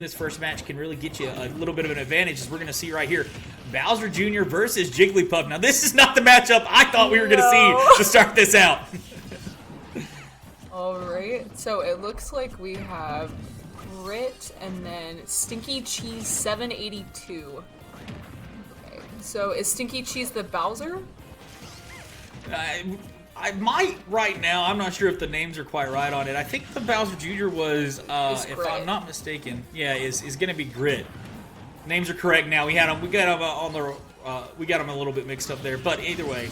This first match can really get you a little bit of an advantage, as we're going to see right here. Bowser Jr. versus Jigglypuff. Now, this is not the matchup I thought we were going to see to start this out. All right, so it looks like we have Grit and then Stinky Cheese 782. Okay, so is Stinky Cheese the Bowser? I might right now. I'm not sure if the names are quite right on it. I think the Bowser Jr. was, if I'm not mistaken, yeah, is going to be Grit. Names are correct now. We got him on the, we got him a little bit mixed up there. But either way,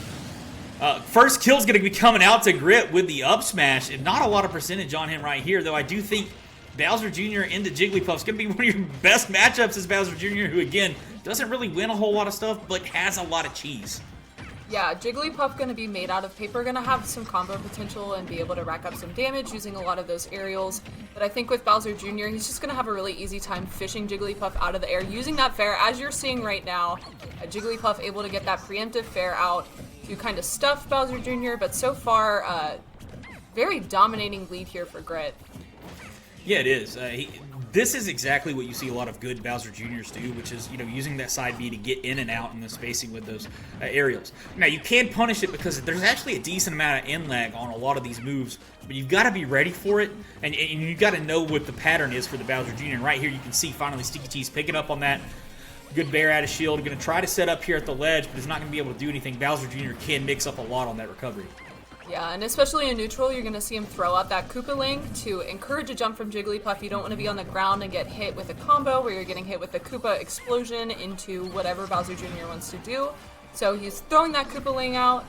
first kill's going to be coming out to Grit with the up smash, and not a lot of percentage on him right here. Though I do think Bowser Jr. into Jigglypuff is going to be one of your best matchups as Bowser Jr., who again doesn't really win a whole lot of stuff, but has a lot of cheese. Yeah, Jigglypuff going to be made out of paper, going to have some combo potential and be able to rack up some damage using a lot of those aerials. But I think with Bowser Jr., he's just going to have a really easy time fishing Jigglypuff out of the air, using that fair, as you're seeing right now. Jigglypuff able to get that preemptive fair out to kind of stuff Bowser Jr., but so far, very dominating lead here for Grit. Yeah, it is. This is exactly what you see a lot of good Bowser Jr.'s do, which is, using that side B to get in and out in the spacing with those aerials. Now, you can punish it because there's actually a decent amount of in lag on a lot of these moves, but you've got to be ready for it, and you've got to know what the pattern is for the Bowser Jr. And right here, you can see finally Stinky Cheese picking up on that. Good bear out of shield. Going to try to set up here at the ledge, but is not going to be able to do anything. Bowser Jr. can mix up a lot on that recovery. Yeah, and especially in neutral, you're going to see him throw out that Koopa Link to encourage a jump from Jigglypuff. You don't want to be on the ground and get hit with a combo where you're getting hit with the Koopa explosion into whatever Bowser Jr. wants to do. So he's throwing that Koopa Link out,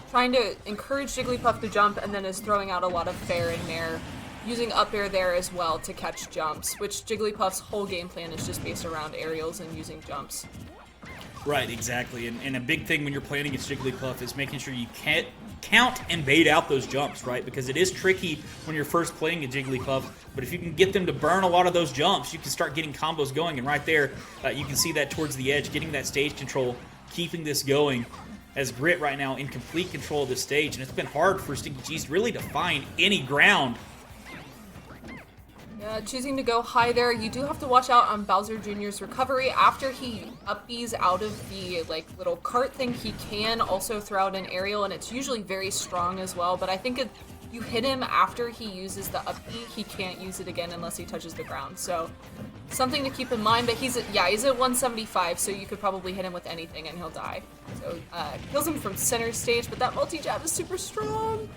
trying to encourage Jigglypuff to jump, and then is throwing out a lot of fair and nair, using up air there as well to catch jumps, which Jigglypuff's whole game plan is just based around aerials and using jumps. Right, exactly. And a big thing when you're playing against Jigglypuff is making sure you can't count and bait out those jumps, right? Because it is tricky when you're first playing a Jigglypuff, but if you can get them to burn a lot of those jumps, you can start getting combos going. And right there, you can see that towards the edge, getting that stage control, keeping this going, as Grit right now in complete control of this stage. And it's been hard for Stinky Cheese really to find any ground. Yeah, choosing to go high there. You do have to watch out on Bowser Jr.'s recovery. After he up-Bs out of the little cart thing, he can also throw out an aerial, and it's usually very strong as well. But I think if you hit him after he uses the up-B, he can't use it again unless he touches the ground. So something to keep in mind. But he's at 175, so you could probably hit him with anything and he'll die. So kills him from center stage, but that multi-jab is super strong.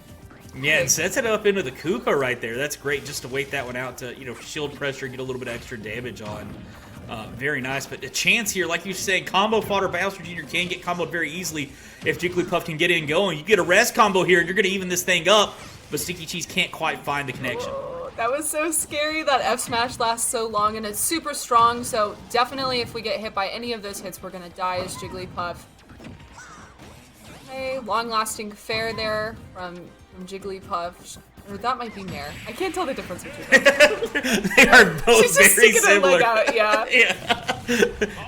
Yeah, and sets it up into the Koopa right there. That's great just to wait that one out to, shield pressure, get a little bit of extra damage on. Very nice. But a chance here, like you're saying, combo fodder. Bowser Jr. can get comboed very easily if Jigglypuff can get in going. You get a rest combo here, and you're going to even this thing up, but Stinky Cheese can't quite find the connection. Oh, that was so scary. That F smash lasts so long, and it's super strong, so definitely if we get hit by any of those hits, we're going to die as Jigglypuff. Okay, long-lasting fair there from Jigglypuff. Or that might be Nair. I can't tell the difference between them. They are both very similar. Yeah.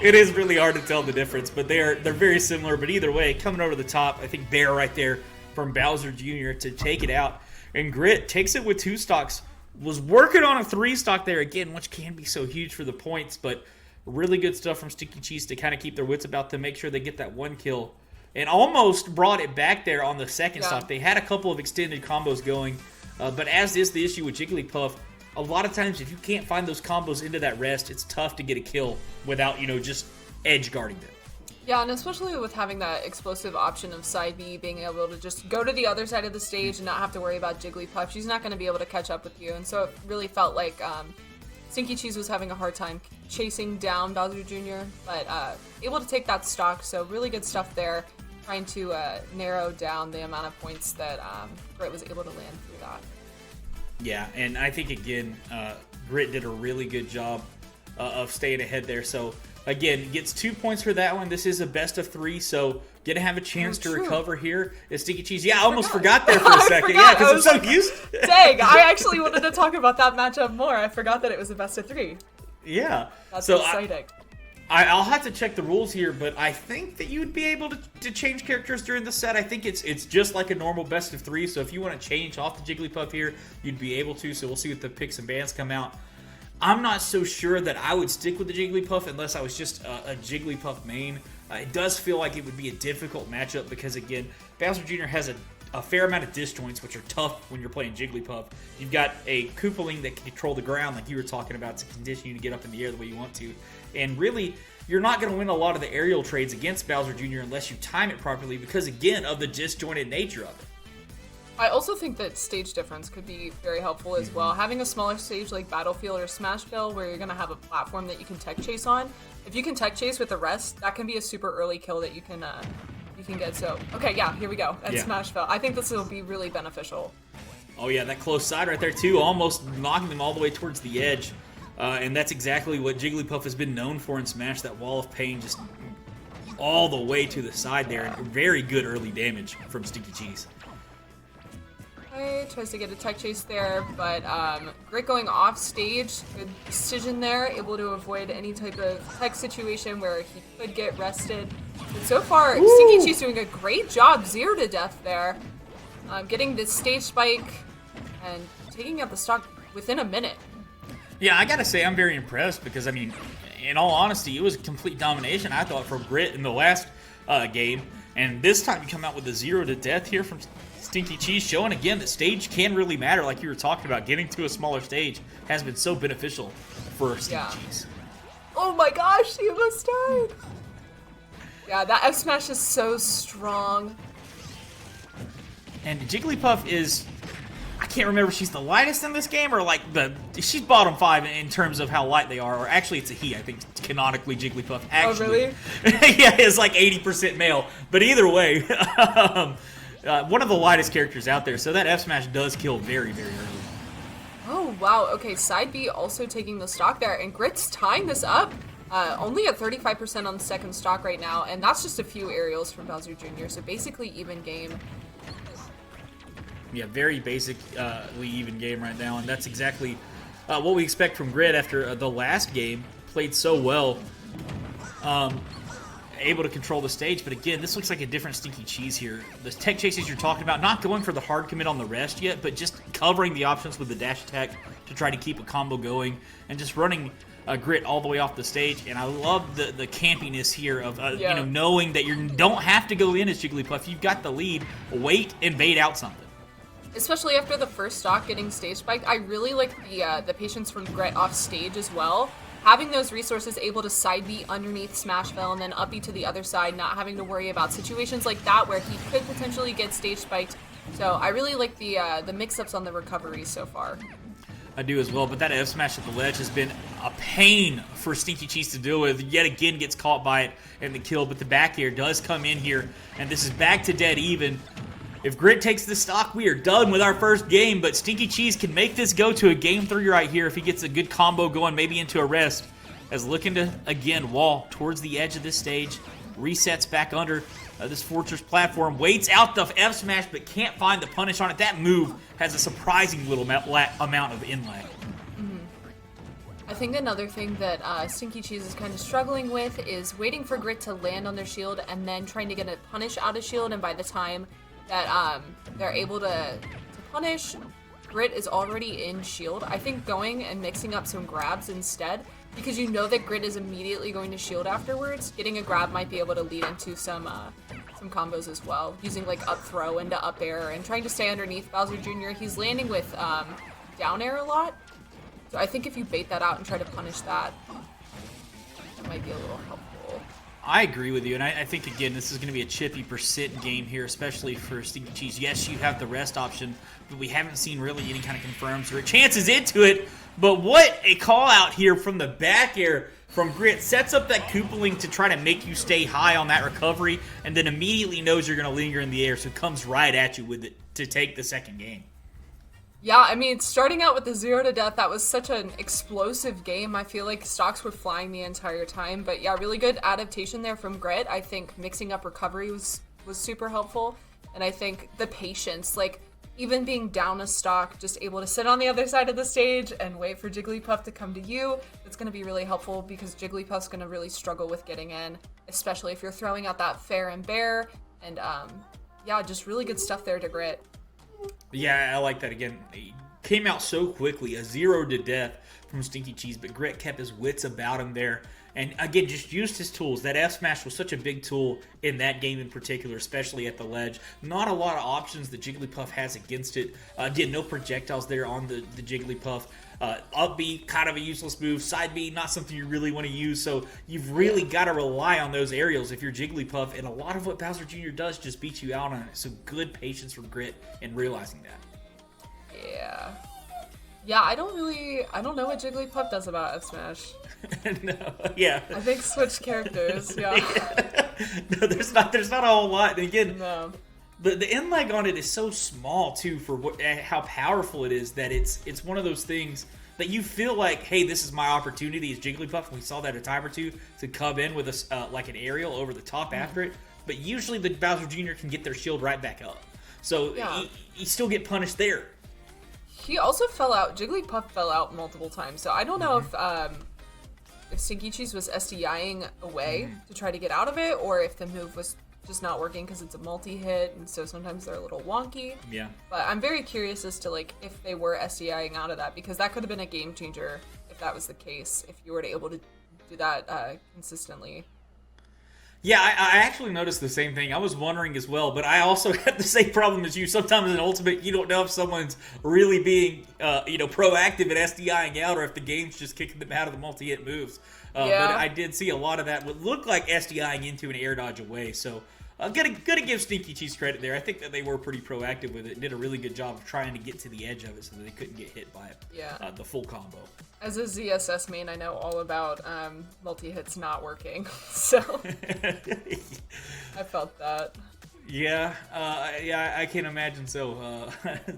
It is really hard to tell the difference, but they're very similar. But either way, coming over the top, I think Bear right there from Bowser Jr. to take it out. And Grit takes it with 2 stocks. Was working on a 3 stock there again, which can be so huge for the points, but really good stuff from Stinky Cheese to kind of keep their wits about them, make sure they get that 1 kill. And almost brought it back there on the second stock. They had a couple of extended combos going. But as is the issue with Jigglypuff, a lot of times if you can't find those combos into that rest, it's tough to get a kill without, just edge guarding them. Yeah, and especially with having that explosive option of side B, being able to just go to the other side of the stage and not have to worry about Jigglypuff. She's not going to be able to catch up with you. And so it really felt like Stinky Cheese was having a hard time chasing down Bowser Jr., but able to take that stock. So really good stuff there. Trying to narrow down the amount of points that Grit was able to land through that. Yeah, and I think, again, Grit did a really good job of staying ahead there. So, again, gets 2 points for that one. This is a best of 3, so gonna have a chance to recover here. Is Stinky Cheese. Yeah, I almost forgot there for a second. Yeah, because I'm so used. Dang, I actually wanted to talk about that matchup more. I forgot that it was a best of 3. Yeah. That's so exciting. I'll have to check the rules here, but I think that you would be able to change characters during the set. I think it's just like a normal best of 3, so if you want to change off the Jigglypuff here, you'd be able to, so we'll see what the picks and bans come out. I'm not so sure that I would stick with the Jigglypuff unless I was just a Jigglypuff main. It does feel like it would be a difficult matchup because, again, Bowser Jr. has a fair amount of disjoints, which are tough when you're playing Jigglypuff. You've got a Koopaling that can control the ground, like you were talking about, to condition you to get up in the air the way you want to. And really, you're not going to win a lot of the aerial trades against Bowser Jr. unless you time it properly because, again, of the disjointed nature of it. I also think that stage difference could be very helpful as well. Having a smaller stage like Battlefield or Smashville where you're going to have a platform that you can tech chase on, if you can tech chase with the rest, that can be a super early kill that you can get. So, okay, yeah, here we go at Smashville. I think this will be really beneficial. Oh yeah, that close side right there too, almost knocking them all the way towards the edge. And that's exactly what Jigglypuff has been known for in Smash, that wall of pain just all the way to the side there. And very good early damage from Stinky Cheese. Okay, tries to get a tech chase there, but Grit going off stage, good decision there, able to avoid any type of tech situation where he could get rested. But so far, Stinky Cheese doing a great job, 0 to death there. Getting this stage spike and taking out the stock within a minute. Yeah, I gotta say, I'm very impressed because, I mean, in all honesty, it was a complete domination, I thought, from Grit in the last game. And this time you come out with a 0 to death here from Stinky Cheese, showing again that stage can really matter, like you were talking about. Getting to a smaller stage has been so beneficial for Stinky Cheese. Oh my gosh, he almost died. Yeah, that F smash is so strong. And Jigglypuff is, I can't remember if she's the lightest in this game or like she's bottom 5 in terms of how light they are, or actually it's a he, I think canonically Jigglypuff actually. Oh really? Yeah, it's like 80% male, but either way, one of the lightest characters out there, so that F smash does kill very, very early. Oh wow, okay, side B also taking the stock there, and Grit's tying this up. Only at 35% on the second stock right now, and that's just a few aerials from Bowser Jr., so basically even game. Yeah, very basically even game right now, and that's exactly what we expect from Grit after the last game. Played so well, able to control the stage, but again, this looks like a different Stinky Cheese here. The tech chases you're talking about, not going for the hard commit on the rest yet, but just covering the options with the dash attack to try to keep a combo going, and just running Grit all the way off the stage. And I love the campiness here of you know, knowing that you don't have to go in as Jigglypuff. You've got the lead, wait and bait out something. Especially after the first stock getting stage spiked, I really like the patience from Grit off stage as well. Having those resources, able to side B underneath Smashville and then up B to the other side, not having to worry about situations like that where he could potentially get stage spiked. So I really like the mix-ups on the recovery so far. I do as well, but that F smash at the ledge has been a pain for Stinky Cheese to deal with. Yet again gets caught by it and the kill, but the back air does come in here, and this is back to dead even. If Grit takes the stock, we are done with our first game, but Stinky Cheese can make this go to a game 3 right here if he gets a good combo going, maybe into a rest. As looking to, again, wall towards the edge of this stage, resets back under this fortress platform, waits out the F smash, but can't find the punish on it. That move has a surprising little amount of inlay. I think another thing that Stinky Cheese is kind of struggling with is waiting for Grit to land on their shield and then trying to get a punish out of shield, and by the time that they're able to punish, Grit is already in shield. I think going and mixing up some grabs instead, because you know that Grit is immediately going to shield afterwards, getting a grab might be able to lead into some combos as well, using like up throw into up air and trying to stay underneath Bowser Jr. He's landing with down air a lot, so I think if you bait that out and try to punish that, that might be a little helpful. I agree with you, and I think, again, this is going to be a chippy % game here, especially for Stinky Cheese. Yes, you have the rest option, but we haven't seen really any kind of confirms or chances into it. But what a call out here from the back air from Grit. Sets up that Koopaling to try to make you stay high on that recovery, and then immediately knows you're going to linger in the air, so comes right at you with it to take the second game. Yeah, I mean, starting out with the 0 to death, that was such an explosive game. I feel like stocks were flying the entire time. But yeah, really good adaptation there from Grit. I think mixing up recovery was super helpful. And I think the patience, like even being down a stock, just able to sit on the other side of the stage and wait for Jigglypuff to come to you, it's going to be really helpful because Jigglypuff's going to really struggle with getting in, especially if you're throwing out that fair and bear. And yeah, just really good stuff there to Grit. Yeah, I like that again. came out so quickly, a 0 to death from Stinky Cheese, but Grit kept his wits about him there. And again, just used his tools. That F smash was such a big tool in that game in particular, especially at the ledge. Not a lot of options that Jigglypuff has against it. Again, no projectiles there on the Jigglypuff. Up B, kind of a useless move. Side B, not something you really want to use. So you've really got to rely on those aerials if you're Jigglypuff. And a lot of what Bowser Jr. does just beats you out on it. So good patience from Grit in realizing that. Yeah. Yeah, I don't know what Jigglypuff does about F Smash. No, yeah. I think switch characters, yeah. No, there's not a whole lot. And again, No. the end lag on it is so small too for how powerful it is that it's one of those things that you feel like, hey, this is my opportunity as Jigglypuff. We saw that a time or two to come in with a like an aerial over the top after it. But usually the Bowser Jr. can get their shield right back up, so he still get punished there. He also fell out. Jigglypuff fell out multiple times, so I don't know if Stinky Cheese was SDIing away to try to get out of it, or if the move was just not working because it's a multi-hit, and so sometimes they're a little wonky. Yeah. But I'm very curious as to like if they were SDIing out of that, because that could have been a game changer if that was the case, if you were able to do that consistently. Yeah, I actually noticed the same thing. I was wondering as well, but I also had the same problem as you. Sometimes in Ultimate, you don't know if someone's really being, proactive at SDIing out, or if the game's just kicking them out of the multi-hit moves. But I did see a lot of that would look like SDIing into an air dodge away. So, gotta give Stinky Cheese credit there. I think that they were pretty proactive with it and did a really good job of trying to get to the edge of it so that they couldn't get hit by it. Yeah. The full combo. As a ZSS main, I know all about multi-hits not working, so I felt that. Yeah, I can imagine so.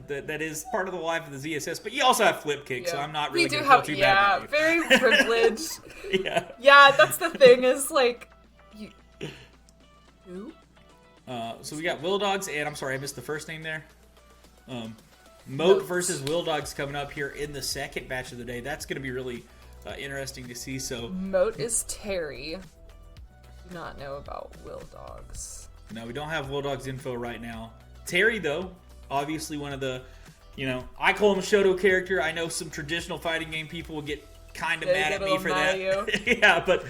That is part of the life of the ZSS, but you also have flip kick, so I'm not really going to feel too bad about you. Very privileged. Yeah, that's the thing is like, who? So we got Will Dogs, and I'm sorry, I missed the first name there. Moat versus Will Dogs coming up here in the second match of the day. That's going to be really interesting to see. So Moat is Terry. Do not know about Will Dogs. No, we don't have Will Dogs info right now. Terry, though, obviously one of the, I call him a Shoto character. I know some traditional fighting game people will get kind of mad at me for that. Yeah, but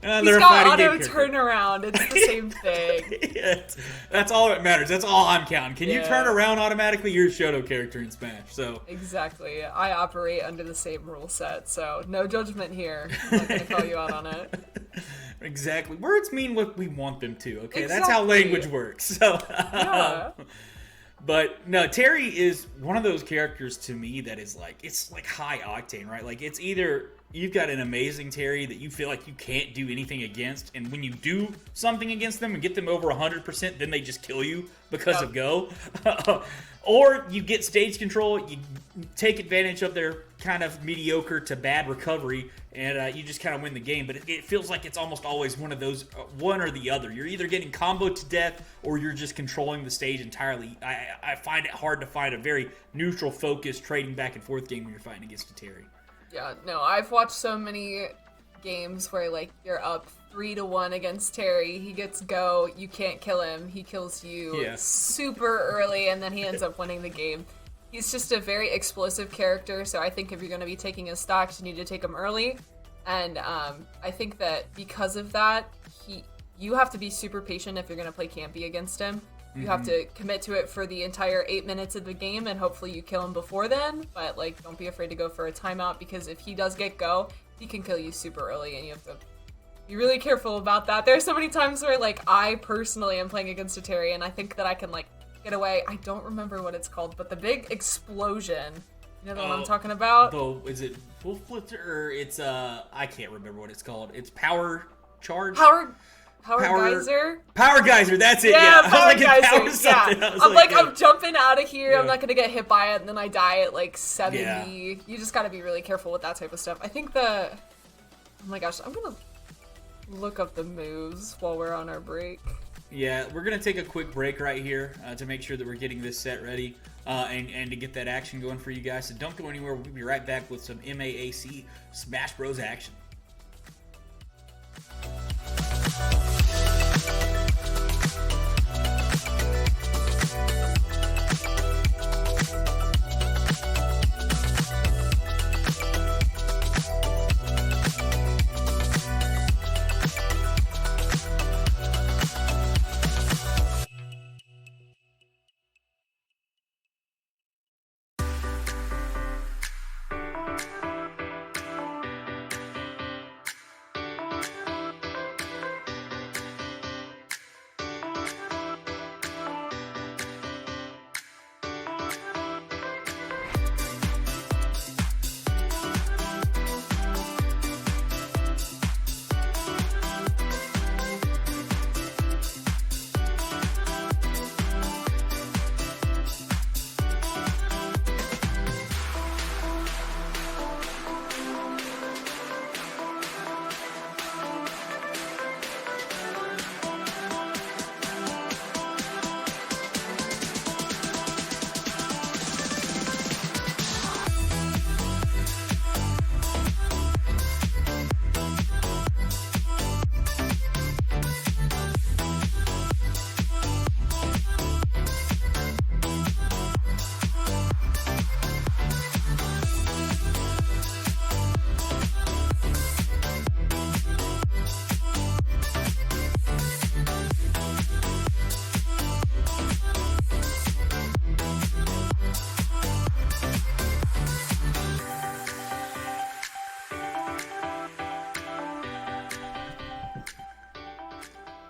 he's got auto turnaround. It's the same thing. That's all that matters. That's all I'm counting. Can you turn around automatically? You're a Shoto character in Smash. So exactly. I operate under the same rule set, so no judgment here. I'm not going to call you out on it. Exactly. Words mean what we want them to, okay? Exactly. That's how language works. So, but no, Terry is one of those characters to me that is like, it's like high octane, right? Like it's either you've got an amazing Terry that you feel like you can't do anything against, and when you do something against them and get them over 100%, then they just kill you because of Go. Or you get stage control, you take advantage of their kind of mediocre to bad recovery, and you just kind of win the game. But it feels like it's almost always one of those, one or the other. You're either getting comboed to death, or you're just controlling the stage entirely. I find it hard to find a very neutral, focused, trading back and forth game when you're fighting against a Terry. Yeah, no, I've watched so many games where, like, you're up 3-1 against Terry, he gets Go, you can't kill him, he kills you super early, and then he ends up winning the game. He's just a very explosive character, so I think if you're going to be taking his stocks, you need to take him early, and I think that because of that, you have to be super patient if you're going to play campy against him. You have to commit to it for the entire 8 minutes of the game, and hopefully you kill him before then, but, like, don't be afraid to go for a timeout, because if he does get Go, he can kill you super early, and you have to be really careful about that. There are so many times where, like, I personally am playing against a Terry, and I think that I can, like, get away. I don't remember what it's called, but the big explosion, you know the one I'm talking about? Is it Full Flipper, or it's, I can't remember what it's called. It's Power Charge? Power Geyser? Power Geyser, that's it, yeah. Power Geyser, I'm jumping out of here, I'm not gonna get hit by it, and then I die at, like, 70. Yeah. You just gotta be really careful with that type of stuff. I think oh my gosh, I'm gonna look up the moves while we're on our break. Yeah, we're gonna take a quick break right here to make sure that we're getting this set ready and to get that action going for you guys. So don't go anywhere. We'll be right back with some MAAC Smash Bros. Action.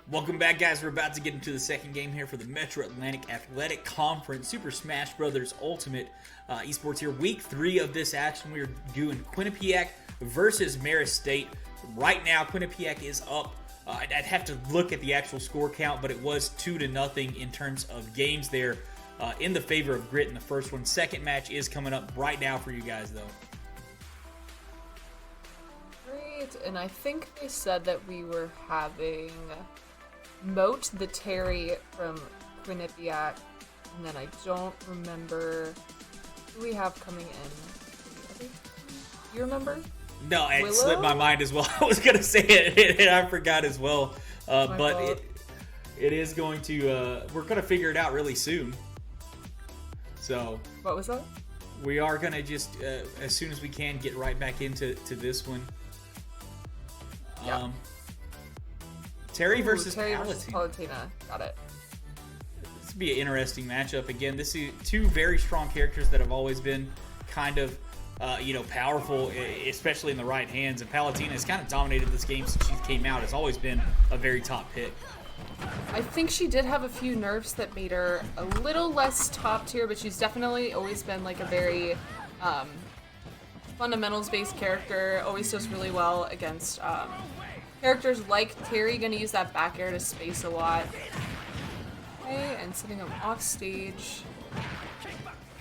Welcome back, guys. We're about to get into the second game here for the Metro Atlantic Athletic Conference Super Smash Bros. Ultimate Esports here. Week 3 of this action. We're doing Quinnipiac versus Marist State. Right now, Quinnipiac is up. I'd have to look at the actual score count, but it was 2-0 in terms of games there in the favor of Grit in the first one. Second match is coming up right now for you guys, though. Great, and I think they said that we were having Moat the Terry from Quinnipiac, and then I don't remember who we have coming in. You remember? No, it Willow? slipped my mind as well. I was going to say it, and I forgot as well. But it is going to, we're going to figure it out really soon. So. What was that? We are going to just, as soon as we can, get right back into this one. Yeah. Terry versus Palatina. Got it. This would be an interesting matchup. Again, this is two very strong characters that have always been kind of, powerful, especially in the right hands. And Palatina has kind of dominated this game since she came out. Has always been a very top pick. I think she did have a few nerfs that made her a little less top tier, but she's definitely always been like a very fundamentals-based character. Always does really well against characters like Terry. Gonna use that back air to space a lot. Okay, and sending him off stage.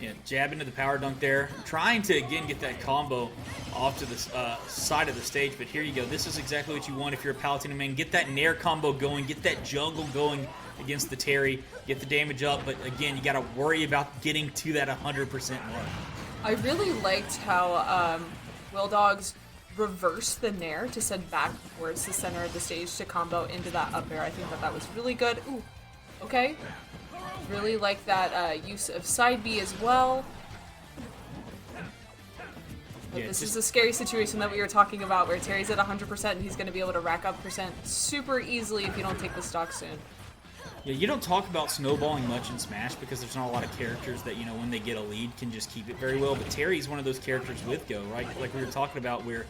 Yeah, jab into the power dunk there. Trying to, again, get that combo off to the side of the stage, but here you go. This is exactly what you want if you're a Palatina main. Get that nair combo going. Get that jungle going against the Terry. Get the damage up, but again, you got to worry about getting to that 100% mark. I really liked how Will Dogs reversed the nair to send back towards the center of the stage to combo into that up air. I think that was really good. Ooh, okay. Really like that use of side B as well. But yeah, this is a scary situation that we were talking about where Terry's at 100% and he's going to be able to rack up percent super easily if you don't take the stock soon. Yeah, you don't talk about snowballing much in Smash because there's not a lot of characters that, when they get a lead can just keep it very well. But Terry's one of those characters with Go, right? Like we were talking about where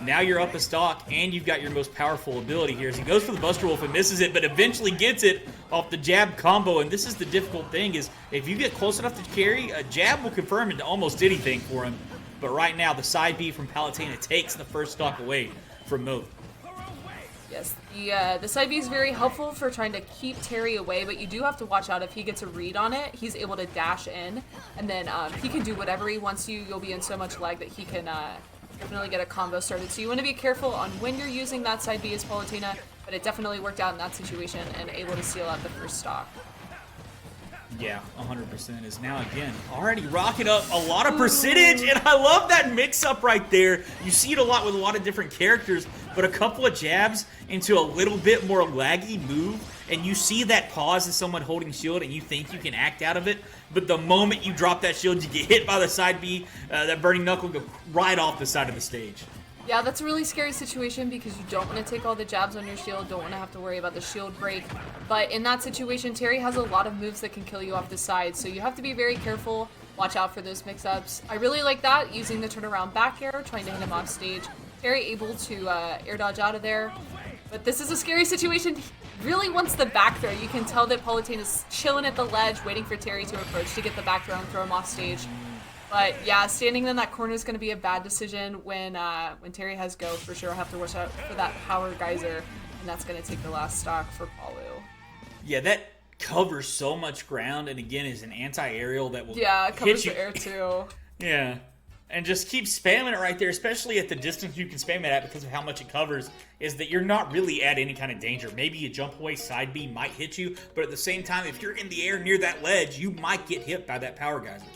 now you're up a stock and you've got your most powerful ability here. As he goes for the Buster Wolf and misses it, but eventually gets it off the jab combo. And this is the difficult thing is if you get close enough to carry, a jab will confirm into almost anything for him. But right now, the side B from Palatina takes the first stock away from Moat. Yes, the side B is very helpful for trying to keep Terry away, but you do have to watch out if he gets a read on it. He's able to dash in, and then he can do whatever he wants to. You'll be in so much lag that he can definitely get a combo started. So you want to be careful on when you're using that side B as Palatina, but it definitely worked out in that situation and able to seal out the first stock. Yeah, 100% is now, again, already rocking up a lot of percentage, and I love that mix-up right there. You see it a lot with a lot of different characters, but a couple of jabs into a little bit more laggy move, and you see that pause as someone holding shield, and you think you can act out of it, but the moment you drop that shield, you get hit by the side B, that Burning Knuckle go right off the side of the stage. Yeah, that's a really scary situation because you don't want to take all the jabs on your shield, don't want to have to worry about the shield break. But in that situation, Terry has a lot of moves that can kill you off the side, so you have to be very careful. Watch out for those mix-ups. I really like that, using the turnaround back air, trying to hit him off stage. Terry able to air dodge out of there. But this is a scary situation. He really wants the back throw. You can tell that Palatina is chilling at the ledge, waiting for Terry to approach to get the back throw and throw him off stage. But yeah, standing in that corner is going to be a bad decision when Terry has Go, for sure. I'll have to watch out for that power geyser, and that's going to take the last stock for Palu. Yeah, that covers so much ground, and again is an anti-aerial that will it covers hit you. The air too. Yeah, and just keep spamming it right there, especially at the distance you can spam it at because of how much it covers, is that you're not really at any kind of danger. Maybe a jump away side B might hit you, but at the same time, if you're in the air near that ledge, you might get hit by that power geyser.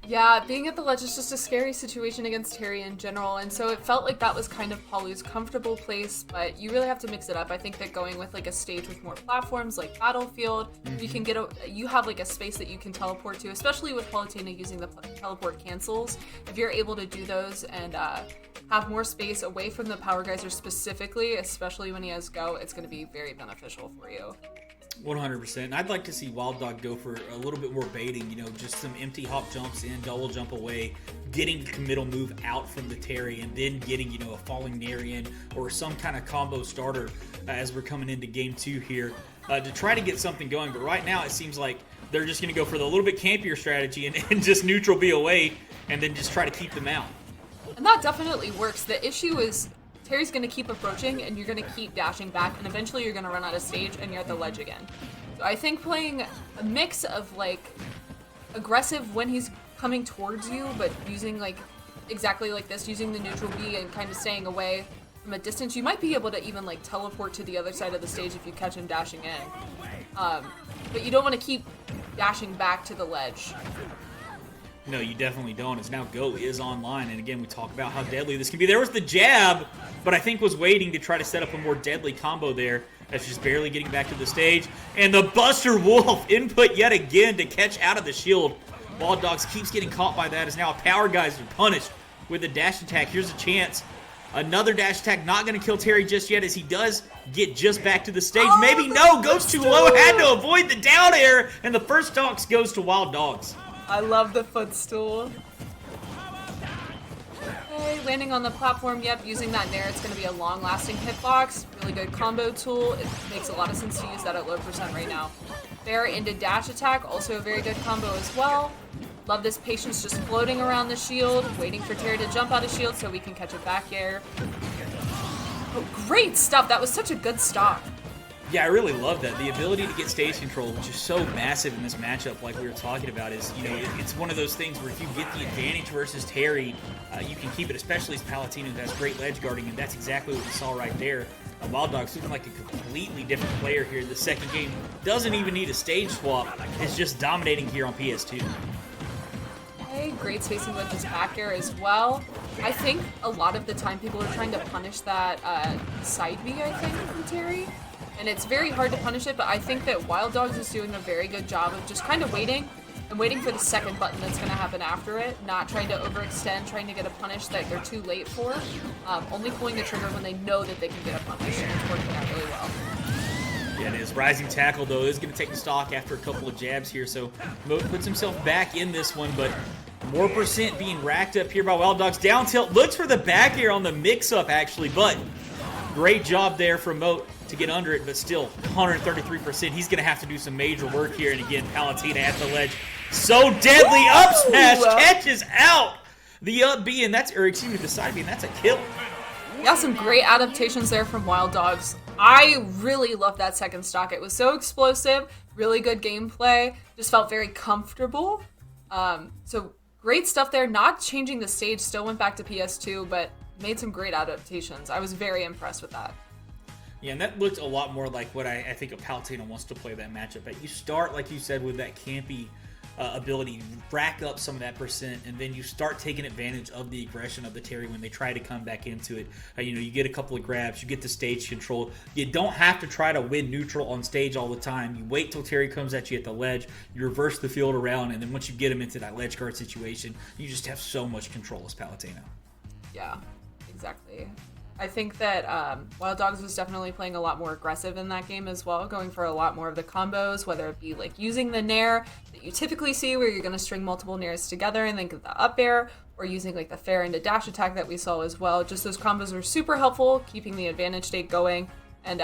Yeah, being at the ledge is just a scary situation against Terry in general, and so it felt like that was kind of Palu's comfortable place, but you really have to mix it up. I think that going with like a stage with more platforms like Battlefield, you can you have like a space that you can teleport to, especially with Palatina using the teleport cancels. If you're able to do those and have more space away from the power geyser specifically, especially when he has Go, it's going to be very beneficial for you. 100%. And I'd like to see Wild Dog go for a little bit more baiting, just some empty hop jumps in, double jump away, getting the committal move out from the Terry, and then getting, a falling nair in or some kind of combo starter as we're coming into game 2 here to try to get something going. But right now it seems like they're just going to go for the little bit campier strategy and just neutral B away and then just try to keep them out. And that definitely works. The issue is Terry's going to keep approaching, and you're going to keep dashing back, and eventually you're going to run out of stage, and you're at the ledge again. So I think playing a mix of, aggressive when he's coming towards you, but using, exactly like this, using the neutral B and kind of staying away from a distance, you might be able to even, teleport to the other side of the stage if you catch him dashing in. But you don't want to keep dashing back to the ledge. No, you definitely don't, as now Go is online, and again, we talk about how deadly this can be. There was the jab, but I think was waiting to try to set up a more deadly combo there. That's just barely getting back to the stage. And the Buster Wolf input yet again to catch out of the shield. Wild Dogs keeps getting caught by that, as now Power Guys are punished with a dash attack. Here's a chance. Another dash attack, not going to kill Terry just yet, as he does get just back to the stage. Oh, Maybe no, goes too low, had to avoid the down air, and the first toss goes to Wild Dogs. I love the footstool. Okay, landing on the platform, yep, using that nair, it's going to be a long-lasting hitbox. Really good combo tool. It makes a lot of sense to use that at low percent right now. Fair into dash attack, also a very good combo as well. Love this patience just floating around the shield, waiting for Terry to jump out of shield so we can catch a back air. Oh, great stuff. That was such a good stop. Yeah, I really love that. The ability to get stage control, which is so massive in this matchup, like we were talking about, is, it's one of those things where if you get the advantage versus Terry, you can keep it, especially as Palutena, who has great ledge guarding, and that's exactly what we saw right there. Wild Dog's looking like a completely different player here in the second game. Doesn't even need a stage swap. Is just dominating here on PS2. Okay, great spacing with his back air as well. I think a lot of the time people are trying to punish that side B, I think, from Terry. And it's very hard to punish it, but I think that Wild Dogs is doing a very good job of just kind of waiting and waiting for the second button that's going to happen after it, not trying to overextend, trying to get a punish that they're too late for, only pulling the trigger when they know that they can get a punish, and it's working out really well. Yeah, it is. Rising Tackle, though, is going to take the stock after a couple of jabs here, so Moat puts himself back in this one, but more percent being racked up here by Wild Dogs. Down tilt, looks for the back air on the mix-up, actually, but great job there from Moat to get under it, but still 133%. He's going to have to do some major work here. And again, Palutena at the ledge. So deadly. Up smash catches out the up B, and the side B, and that's a kill. Yeah, some great adaptations there from Wild Dogs. I really love that second stock. It was so explosive, really good gameplay, just felt very comfortable. So great stuff there. Not changing the stage, still went back to PS2, but made some great adaptations. I was very impressed with that. Yeah, and that looked a lot more like what I think a Palutena wants to play that matchup. But you start, like you said, with that campy ability, rack up some of that percent, and then you start taking advantage of the aggression of the Terry when they try to come back into it. You get a couple of grabs, you get the stage control. You don't have to try to win neutral on stage all the time. You wait till Terry comes at you at the ledge, you reverse the field around, and then once you get him into that ledge guard situation, you just have so much control as Palutena. Yeah, exactly. I think that Wild Dogs was definitely playing a lot more aggressive in that game as well, going for a lot more of the combos, whether it be using the nair that you typically see where you're going to string multiple nairs together and then get the up air, or using the fair into dash attack that we saw as well. Just those combos are super helpful, keeping the advantage state going, and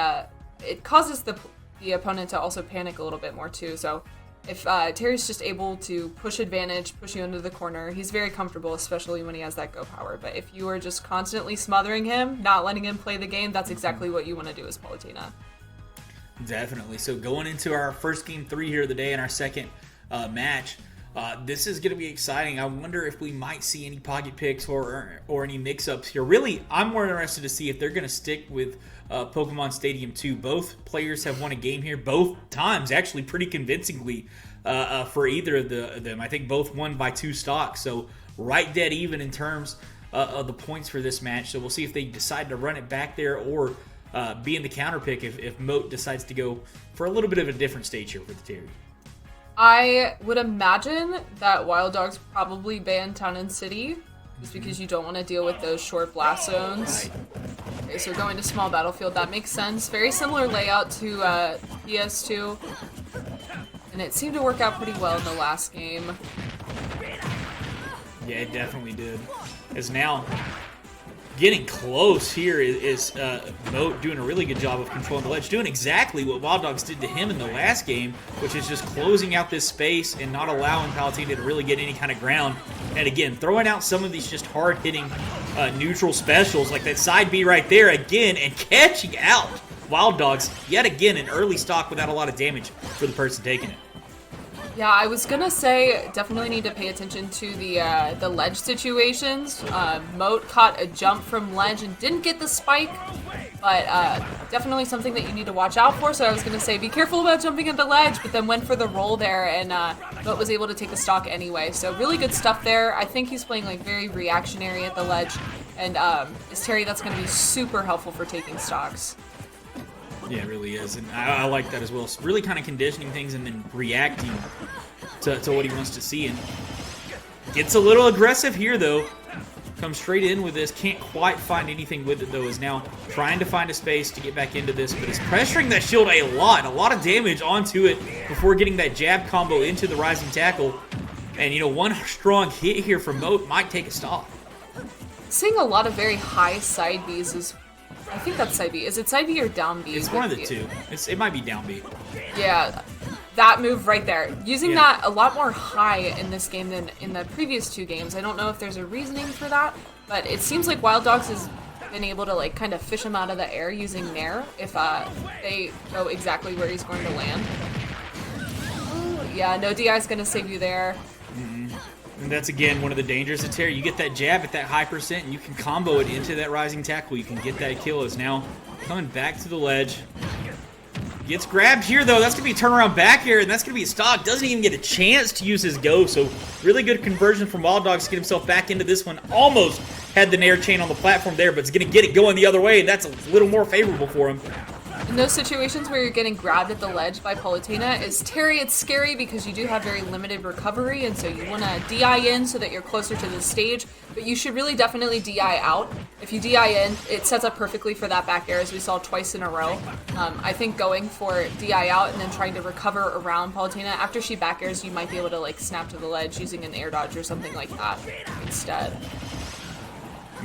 it causes the opponent to also panic a little bit more too. So if Terry's just able to push advantage, push you into the corner, he's very comfortable, especially when he has that go power. But if you are just constantly smothering him, not letting him play the game, that's exactly what you want to do as Palutena. Definitely. So going into our first game 3 here of the day and our second match, this is going to be exciting. I wonder if we might see any pocket picks or any mix-ups here. Really, I'm more interested to see if they're going to stick with Pokemon Stadium 2. Both players have won a game here, both times, actually pretty convincingly for either of them. I think both won by 2 stocks, so right dead even in terms of the points for this match. So we'll see if they decide to run it back there or be in the counter pick if Moat decides to go for a little bit of a different stage here for the Terry. I would imagine that Wild Dogs probably ban Town and City, just because you don't want to deal with those short blast zones. Okay, so going to small battlefield, that makes sense. Very similar layout to PS2. And it seemed to work out pretty well in the last game. Yeah, it definitely did. As now getting close here is Moat doing a really good job of controlling the ledge, doing exactly what Wild Dogs did to him in the last game, which is just closing out this space and not allowing Palutena to really get any kind of ground. And again, throwing out some of these just hard-hitting neutral specials, like that side B right there again, and catching out Wild Dogs yet again in early stock without a lot of damage for the person taking it. Yeah, I was gonna say definitely need to pay attention to the ledge situations. Moat caught a jump from ledge and didn't get the spike, but definitely something that you need to watch out for. So I was gonna say be careful about jumping at the ledge, but then went for the roll there, and Moat was able to take the stock anyway. So really good stuff there. I think he's playing like very reactionary at the ledge, and as Terry, that's gonna be super helpful for taking stocks. Yeah, it really is, and I like that as well. It's really kind of conditioning things and then reacting to what he wants to see. And gets a little aggressive here, though. Comes straight in with this. Can't quite find anything with it, though. Is now trying to find a space to get back into this, but is pressuring that shield a lot of damage onto it before getting that jab combo into the rising tackle. And, you know, one strong hit here from Moat might take a stop. Seeing a lot of very high side Bs is... I think that's side B. Is it side B or down B? It's one of the two. It might be down B. Yeah, that move right there. Using that a lot more high in this game than in the previous two games. I don't know if there's a reasoning for that, but it seems like Wild Dogs has been able to like kind of fish him out of the air using Nair if they know exactly where he's going to land. Ooh, yeah, no DI is going to save you there. And that's, again, one of the dangers of Terry. You get that jab at that high percent, and you can combo it into that rising tackle. You can get that kill. Is now coming back to the ledge. Gets grabbed here, though. That's going to be a turnaround back air, and that's going to be a stock. Doesn't even get a chance to use his go. So really good conversion from Wild Dogs to get himself back into this one. Almost had the Nair chain on the platform there, but it's going to get it going the other way, and that's a little more favorable for him. In those situations where you're getting grabbed at the ledge by Palutena, is Terry, it's scary because you do have very limited recovery, and so you want to DI in so that you're closer to the stage, but you should really definitely DI out. If you DI in, it sets up perfectly for that back air, as we saw twice in a row. I think going for DI out and then trying to recover around Palutena, after she back airs, you might be able to like snap to the ledge using an air dodge or something like that instead.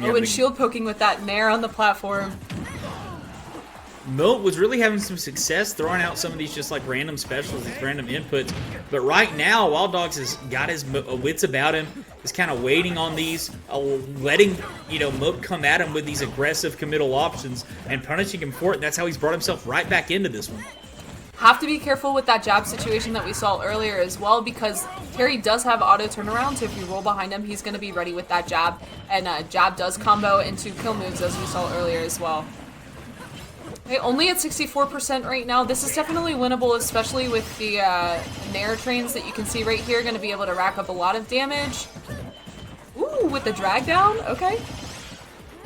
Yeah, and shield poking with that Nair on the platform. Moat was really having some success throwing out some of these just like random specials, these random inputs. But right now, Wild Dogs has got his wits about him, is kind of waiting on these, letting, you know, Moat come at him with these aggressive committal options and punishing him for it. And that's how he's brought himself right back into this one. Have to be careful with that jab situation that we saw earlier as well, because Terry does have auto turnaround, so if you roll behind him, he's going to be ready with that jab. And jab does combo into kill moves, as we saw earlier as well. Okay, only at 64% right now. This is definitely winnable, especially with the Nair trains that you can see right here. Going to be able to rack up a lot of damage. Ooh, with the drag down. Okay.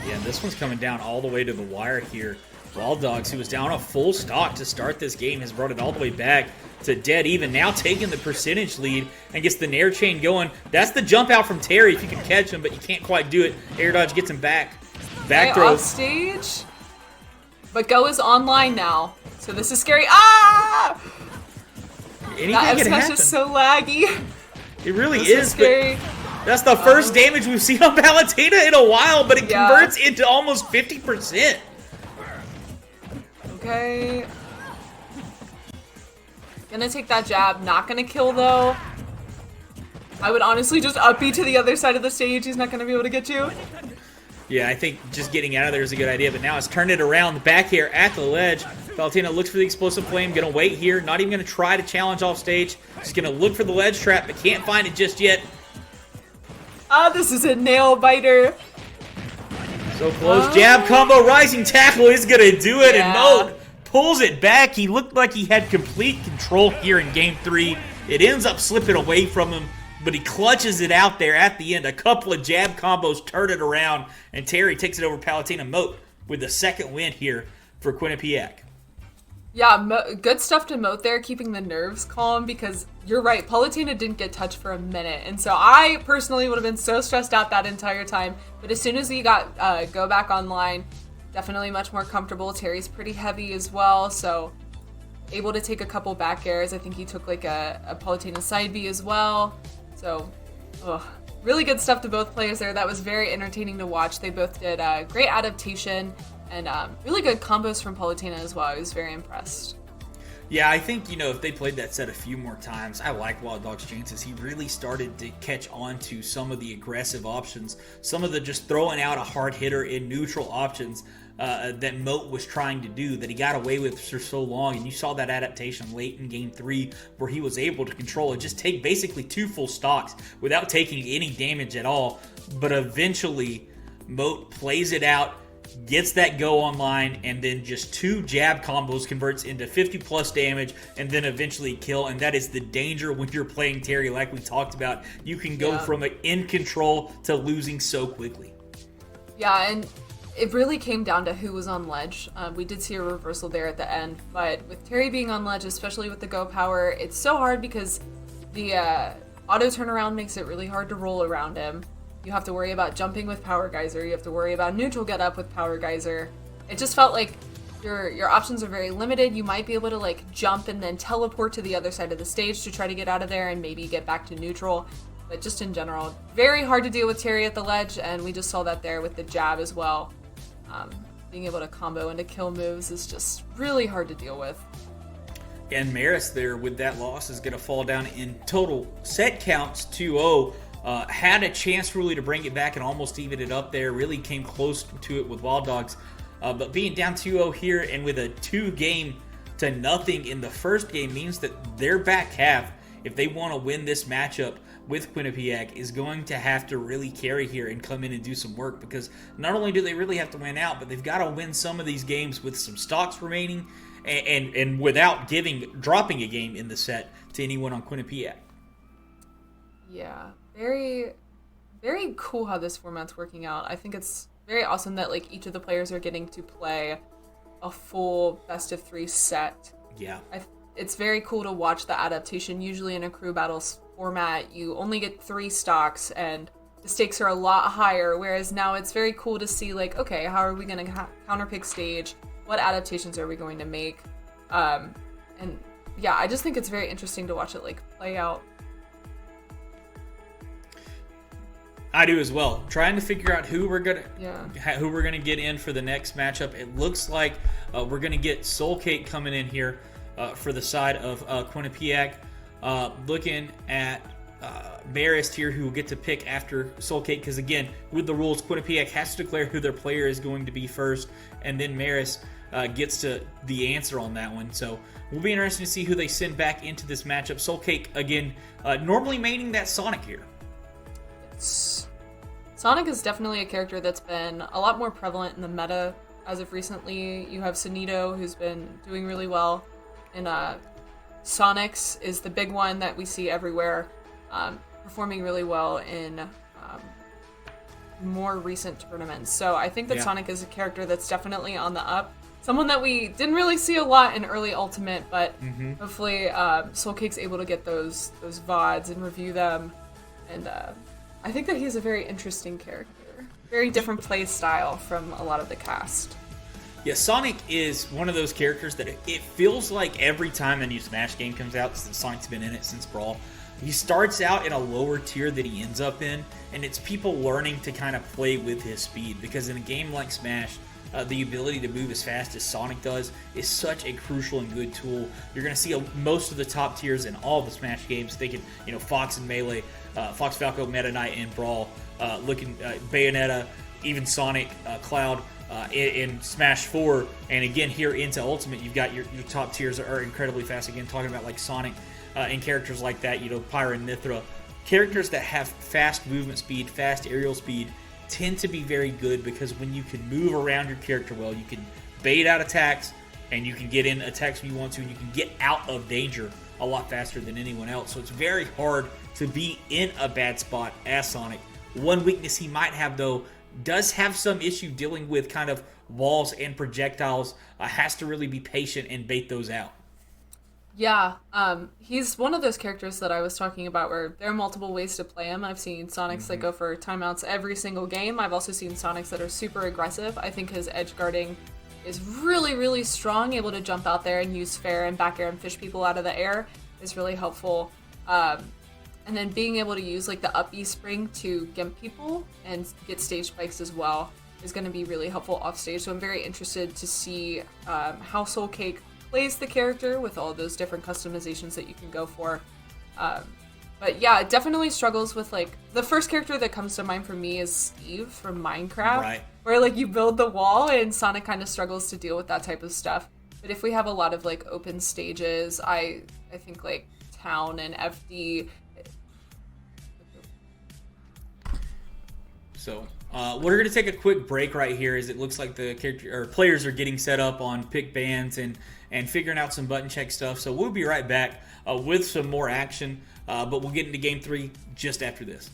Yeah, this one's coming down all the way to the wire here. Wild Dogs, who was down a full stock to start this game, has brought it all the way back to dead even. Now taking the percentage lead and gets the Nair chain going. That's the jump out from Terry if you can catch him, but you can't quite do it. Air dodge gets him back. Back throw. Off stage. But Go is online now, so this is scary. Ah! Anything that can smash happen. is so laggy. It really This is, scary. but that's the first damage we've seen on Palutena in a while, but it Yeah. converts into almost 50%. Okay. Gonna take that jab. Not gonna kill, though. I would honestly just up B to the other side of the stage. He's not gonna be able to get you. Yeah, I think just getting out of there is a good idea, but now it's turned it around. The back here at the ledge. Palutena looks for the explosive flame, gonna wait here, not even gonna try to challenge off stage. Just gonna look for the ledge trap, but can't find it just yet. Ah, this is a nail biter. So close. Jab combo, rising tackle is gonna do it, and Yeah. Moat pulls it back. He looked like he had complete control here in game 3. It ends up slipping away from him, but he clutches it out there at the end. A couple of jab combos turn it around, and Terry takes it over Palutena. Moat with the second win here for Quinnipiac. Yeah, good stuff to Moat there, keeping the nerves calm, because you're right, Palutena didn't get touched for a minute, and so I personally would have been so stressed out that entire time, but as soon as he got Go back online, definitely much more comfortable. Terry's pretty heavy as well, so able to take a couple back airs. I think he took like a Palutena side B as well. So, really good stuff to both players there. That was very entertaining to watch. They both did great adaptation and really good combos from Palutena as well. I was very impressed. Yeah, I think, if they played that set a few more times, I like Wild Dog's chances. He really started to catch on to some of the aggressive options, some of the just throwing out a hard hitter in neutral options that Moat was trying to do, that he got away with for so long. And you saw that adaptation late in Game 3 where he was able to control it, just take basically 2 full stocks without taking any damage at all. But eventually, Moat plays it out, gets that go online, and then just 2 jab combos converts into 50 plus damage and then eventually kill. And that is the danger when you're playing Terry, like we talked about. You can go from in control to losing so quickly. Yeah, and it really came down to who was on ledge. We did see a reversal there at the end, but with Terry being on ledge, especially with the go power, it's so hard because the auto turnaround makes it really hard to roll around him. You have to worry about jumping with Power Geyser. You have to worry about neutral get up with Power Geyser. It just felt like your options are very limited. You might be able to like jump and then teleport to the other side of the stage to try to get out of there and maybe get back to neutral. But just in general, very hard to deal with Terry at the ledge, and we just saw that there with the jab as well. Being able to combo into kill moves is just really hard to deal with. And Marist there with that loss is going to fall down in total set counts 2-0. Had a chance really to bring it back and almost even it up there. Really came close to it with Wild Dogs. But being down 2-0 here and with a 2-0 in the first game means that their back half, if they want to win this matchup with Quinnipiac, is going to have to really carry here and come in and do some work, because not only do they really have to win out, but they've got to win some of these games with some stocks remaining and without dropping a game in the set to anyone on Quinnipiac. Yeah, very, very cool how this format's working out. I think it's very awesome that like each of the players are getting to play a full best of 3 set. Yeah. It's very cool to watch the adaptation. Usually in a crew battles format, you only get 3 stocks and the stakes are a lot higher, whereas now it's very cool to see like, okay, how are we going to counterpick stage? What adaptations are we going to make? And yeah, I just think it's very interesting to watch it like play out. I do as well. Trying to figure out who we're gonna get in for the next matchup. It looks like we're gonna get Soul Cake coming in here for the side of Quinnipiac. Looking at Marist here, who will get to pick after Soul Cake, because again, with the rules, Quinnipiac has to declare who their player is going to be first, and then Marist gets to the answer on that one. So we'll be interested to see who they send back into this matchup. Soul Cake again, normally maining that Sonic here. Sonic is definitely a character that's been a lot more prevalent in the meta as of recently. You have Sunito, who's been doing really well, and Sonic's is the big one that we see everywhere, performing really well in more recent tournaments. So I think that Sonic is a character that's definitely on the up. Someone that we didn't really see a lot in early Ultimate, but hopefully Soul Cake's able to get those VODs and review them, and I think that he's a very interesting character. Very different play style from a lot of the cast. Yeah, Sonic is one of those characters that it feels like every time a new Smash game comes out, since Sonic's been in it since Brawl, he starts out in a lower tier that he ends up in, and it's people learning to kind of play with his speed, because in a game like Smash, the ability to move as fast as Sonic does is such a crucial and good tool. You're going to see most of the top tiers in all the Smash games. They can, Fox and Melee, Fox Falco, Meta Knight, and Brawl, looking Bayonetta, even Sonic, Cloud, in Smash 4, and again here into Ultimate, you've got your top tiers are incredibly fast. Again, talking about like Sonic and characters like that, Pyra and Mithra, characters that have fast movement speed, fast aerial speed, tend to be very good, because when you can move around your character well, you can bait out attacks, and you can get in attacks when you want to, and you can get out of danger a lot faster than anyone else. So it's very hard to be in a bad spot as Sonic. One weakness he might have, though, does have some issue dealing with kind of walls and projectiles. Has to really be patient and bait those out. Yeah, he's one of those characters that I was talking about where there are multiple ways to play him. I've seen Sonics that go for timeouts every single game. I've also seen Sonics that are super aggressive. I think his edge guarding is really, really strong, able to jump out there and use fair and back air and fish people out of the air is really helpful. And then being able to use like the up E spring to gimp people and get stage spikes as well is going to be really helpful off stage. So I'm very interested to see how Soul Cake plays the character with all those different customizations that you can go for. But yeah, it definitely struggles with like the first character that comes to mind for me is Steve from Minecraft, Right. where like you build the wall and Sonic kind of struggles to deal with that type of stuff. But if we have a lot of like open stages, I think like Town and FD. So we're going to take a quick break right here as it looks like the character or players are getting set up on pick bands and figuring out some button check stuff. So we'll be right back with some more action, but we'll get into Game 3 just after this.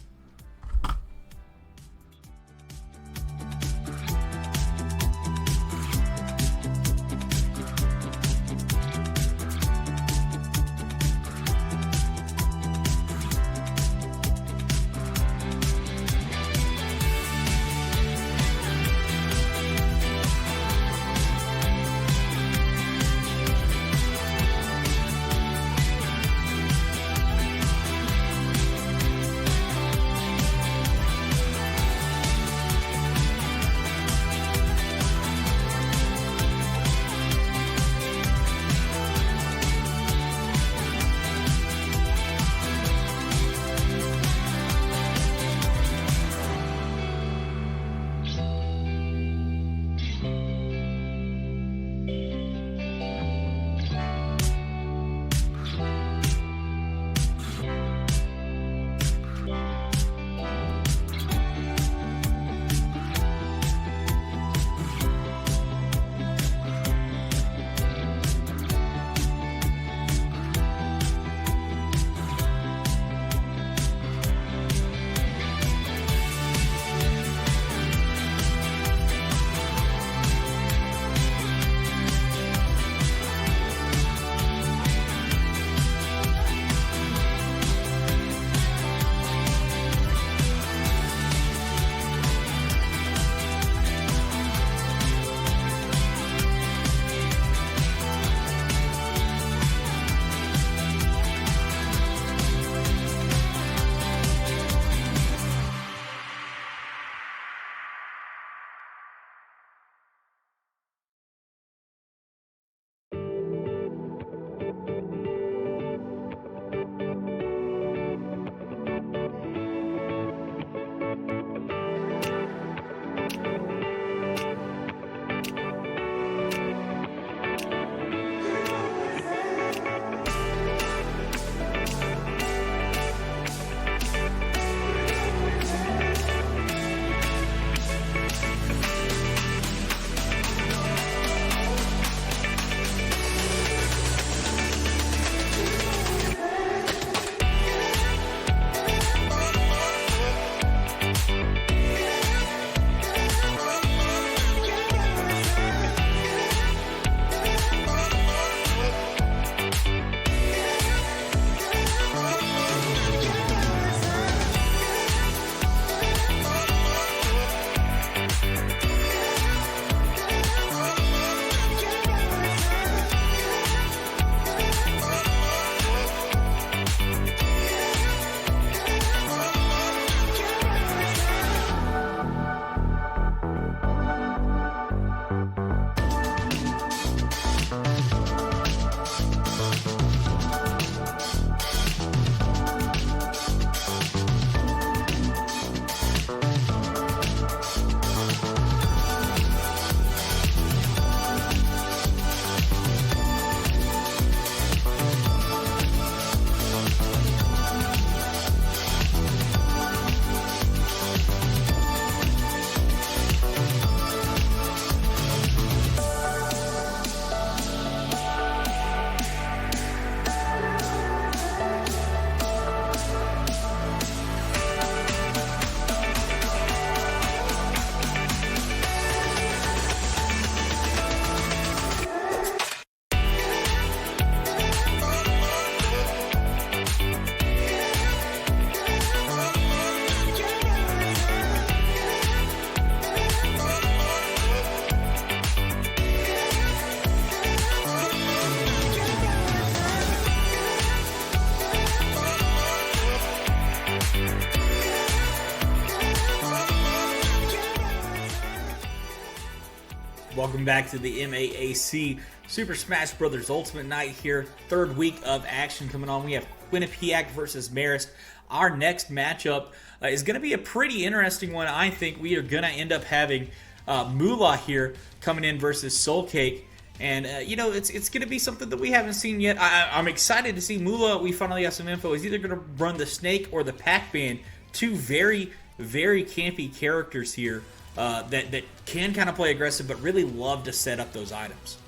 Welcome back to the MAAC Super Smash Bros. Ultimate Night here. Third week of action coming on. We have Quinnipiac versus Marist. Our next matchup is going to be a pretty interesting one, I think. We are going to end up having Moolah here coming in versus Soulcake. And, you know, it's going to be something that we haven't seen yet. I'm excited to see Moolah. We finally have some info. He's either going to run the Snake or the Pac-Man. Two very, very campy characters here. That can kind of play aggressive, but really love to set up those items.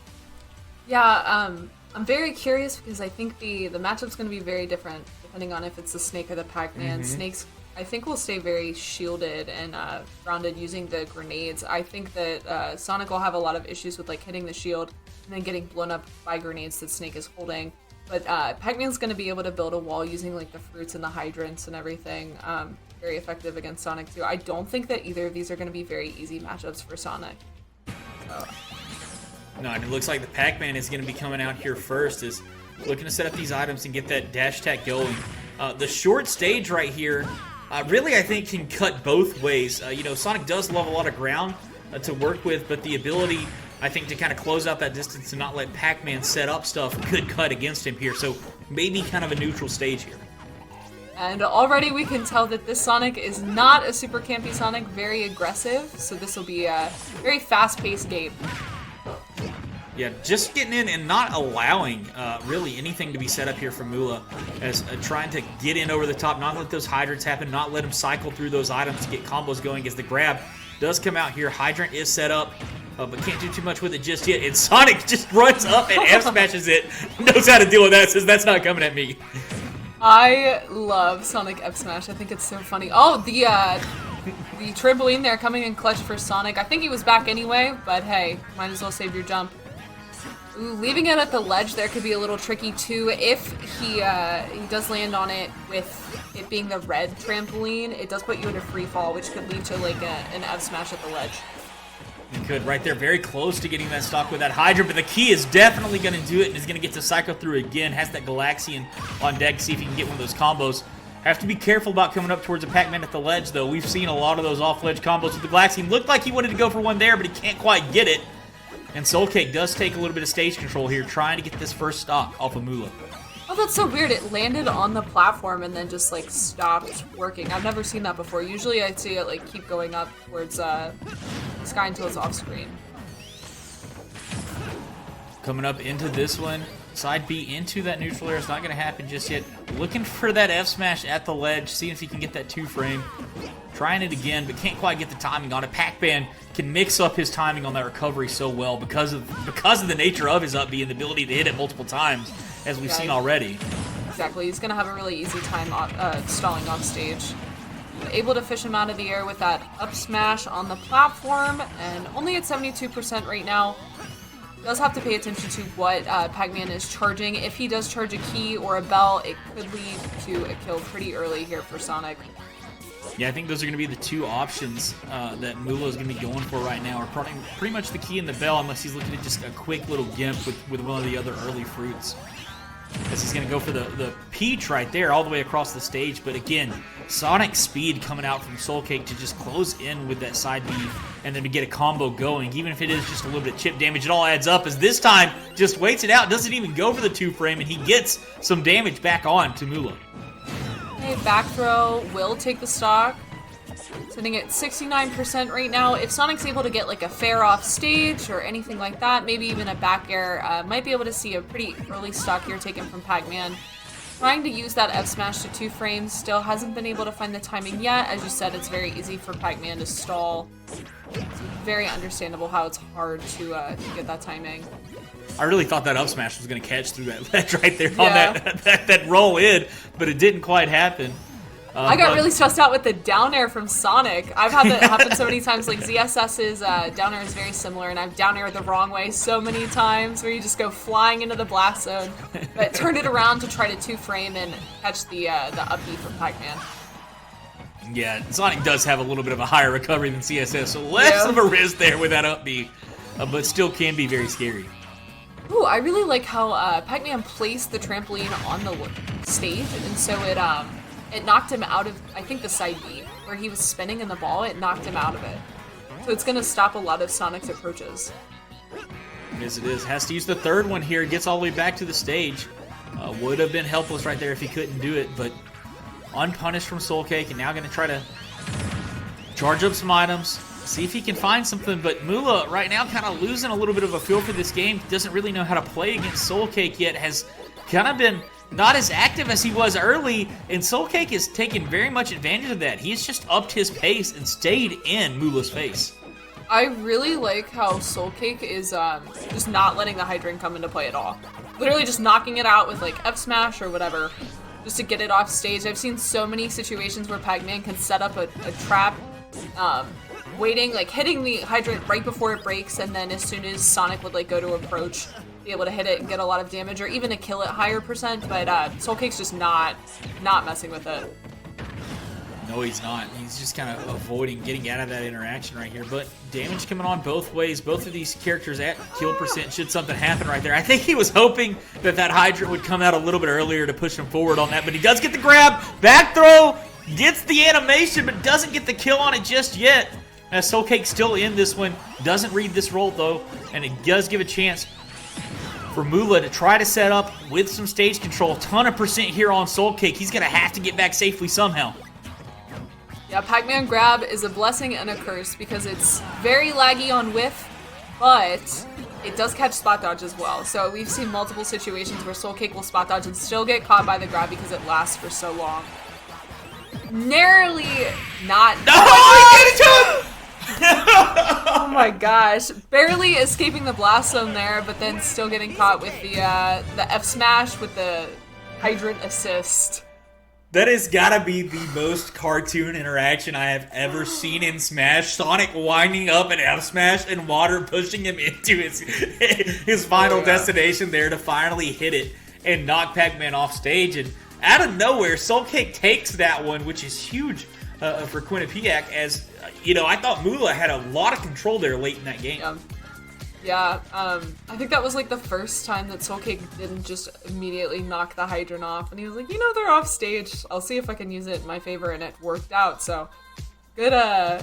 Yeah, I'm very curious because I think the matchup's going to be very different depending on if it's the Snake or the Pac-Man. Snakes, I think, will stay very shielded and grounded using the grenades. I think that Sonic will have a lot of issues with like hitting the shield and then getting blown up by grenades that Snake is holding. But Pac-Man's going to be able to build a wall using like the fruits and the hydrants and everything. Very effective against Sonic too. I don't think that either of these are going to be very easy matchups for Sonic. No, and it looks like the Pac-Man is going to be coming out here first, is looking to set up these items and get that dash attack going. The short stage right here really, I think, can cut both ways. You know, Sonic does love a lot of ground to work with, but the ability, I think, to kind of close out that distance and not let Pac-Man set up stuff could cut against him here. So maybe kind of a neutral stage here. And already we can tell that this Sonic is not a super campy Sonic, very aggressive, so this will be a very fast-paced game. Yeah, just getting in and not allowing really anything to be set up here from Moolah, as trying to get in over the top, not let those hydrants happen, not let him cycle through those items to get combos going, as the grab does come out here. Hydrant is set up, but can't do too much with it just yet, and Sonic just runs up and F-smashes it, knows how to deal with that, says that's not coming at me. I love Sonic F Smash. I think it's so funny. Oh, the trampoline there coming in clutch for Sonic. I think he was back anyway, but hey, might as well save your jump. Ooh, leaving it at the ledge there could be a little tricky too. If he does land on it with it being the red trampoline, it does put you in a free fall, which could lead to like an F Smash at the ledge. He could, right there, very close to getting that stock with that Hydra, but the key is definitely going to do it, and is going to get to cycle through again. Has that Galaxian on deck, see if he can get one of those combos. Have to be careful about coming up towards a Pac-Man at the ledge, though. We've seen a lot of those off-ledge combos with the Galaxian. Looked like he wanted to go for one there, but he can't quite get it. And Soulcake does take a little bit of stage control here, trying to get this first stock off of Moolah. Oh, that's so weird. It landed on the platform and then just, like, stopped working. I've never seen that before. Usually I'd see it, like, keep going up towards the sky until it's off screen. Coming up into this one. Side B into that neutral air. It's not going to happen just yet. Looking for that F-smash at the ledge. Seeing if he can get that 2-frame. Trying it again, but can't quite get the timing on it. Pac-Man can mix up his timing on that recovery so well because of the nature of his up B and the ability to hit it multiple times, as we've seen already. Exactly. He's going to have a really easy time stalling off stage. Able to fish him out of the air with that up smash on the platform, and only at 72% right now. Does have to pay attention to what Pac-Man is charging. If he does charge a key or a bell, it could lead to a kill pretty early here for Sonic. Yeah, I think those are going to be the two options that Moolah is going to be going for right now. Are pretty much the key and the bell, unless he's looking at just a quick little gimp with one of the other early fruits. As he's going to go for the peach right there all the way across the stage. But again, Sonic speed coming out from Soulcake to just close in with that side B and then to get a combo going. Even if it is just a little bit of chip damage, it all adds up, as this time just waits it out, doesn't even go for the 2-frame, and he gets some damage back on to Moolah. Okay, back throw will take the stock. Sitting at 69% right now. If Sonic's able to get like a fair off stage or anything like that, maybe even a back air, might be able to see a pretty early stock here taken from Pac-Man. Trying to use that F smash to 2 frames, still hasn't been able to find the timing yet. As you said, it's very easy for Pac-Man to stall. It's very understandable how it's hard to get that timing. I really thought that up smash was going to catch through that ledge right there on that roll in, but it didn't quite happen. I got really stressed out with the down air from Sonic. I've had that happen so many times. Like ZSS's down air is very similar, and I've down aired the wrong way so many times, where you just go flying into the blast zone, but turned it around to try to 2-frame and catch the up B from Pac-Man. Yeah, Sonic does have a little bit of a higher recovery than CSS, so less of a risk there with that up B, but still can be very scary. Ooh, I really like how Pac-Man placed the trampoline on the stage, and so it knocked him out of, I think, the side B, where he was spinning in the ball. It knocked him out of it. So it's going to stop a lot of Sonic's approaches. Yes, it is. Has to use the third one here. Gets all the way back to the stage. Would have been helpless right there if he couldn't do it, but unpunished from Soul Cake, and now going to try to charge up some items, see if he can find something. But Mula right now kind of losing a little bit of a feel for this game. Doesn't really know how to play against Soul Cake yet. Has kind of been not as active as he was early, and Soul Cake is taking very much advantage of that. He's just upped his pace and stayed in Mula's face. I really like how Soul Cake is just not letting the Hydrant come into play at all. Literally just knocking it out with like F smash or whatever, just to get it off stage. I've seen so many situations where Pac-Man can set up a trap, waiting, like hitting the Hydrant right before it breaks, and then as soon as Sonic would like go to approach, be able to hit it and get a lot of damage, or even to kill it higher percent. But Soul Cake's just not messing with it. No, he's not. He's just kind of avoiding getting out of that interaction right here. But damage coming on both ways. Both of these characters at kill percent should something happen right there. I think he was hoping that Hydrant would come out a little bit earlier to push him forward on that. But he does get the grab. Back throw. Gets the animation, but doesn't get the kill on it just yet. As Soul Cake still in this one. Doesn't read this roll, though. And it does give a chance for Mula to try to set up with some stage control. Ton of percent here on Soul Cake. He's going to have to get back safely somehow. Yeah, Pac-Man grab is a blessing and a curse because it's very laggy on whiff, but it does catch spot dodge as well. So we've seen multiple situations where Soul Cake will spot dodge and still get caught by the grab because it lasts for so long. Narrowly not. No, he did it to him! Oh my gosh. Barely escaping the blast zone there, but then still getting caught with the F smash with the Hydrant assist. That has got to be the most cartoon interaction I have ever seen in Smash. Sonic winding up an F Smash and Water pushing him into his final destination there to finally hit it and knock Pac-Man off stage. And out of nowhere, Soul Cake takes that one, which is huge for Quinnipiac. As you know, I thought Mula had a lot of control there late in that game. Yeah, I think that was like the first time that Soul Cake didn't just immediately knock the Hydrant off, and he was like, you know, they're off stage. I'll see if I can use it in my favor, and it worked out. So, good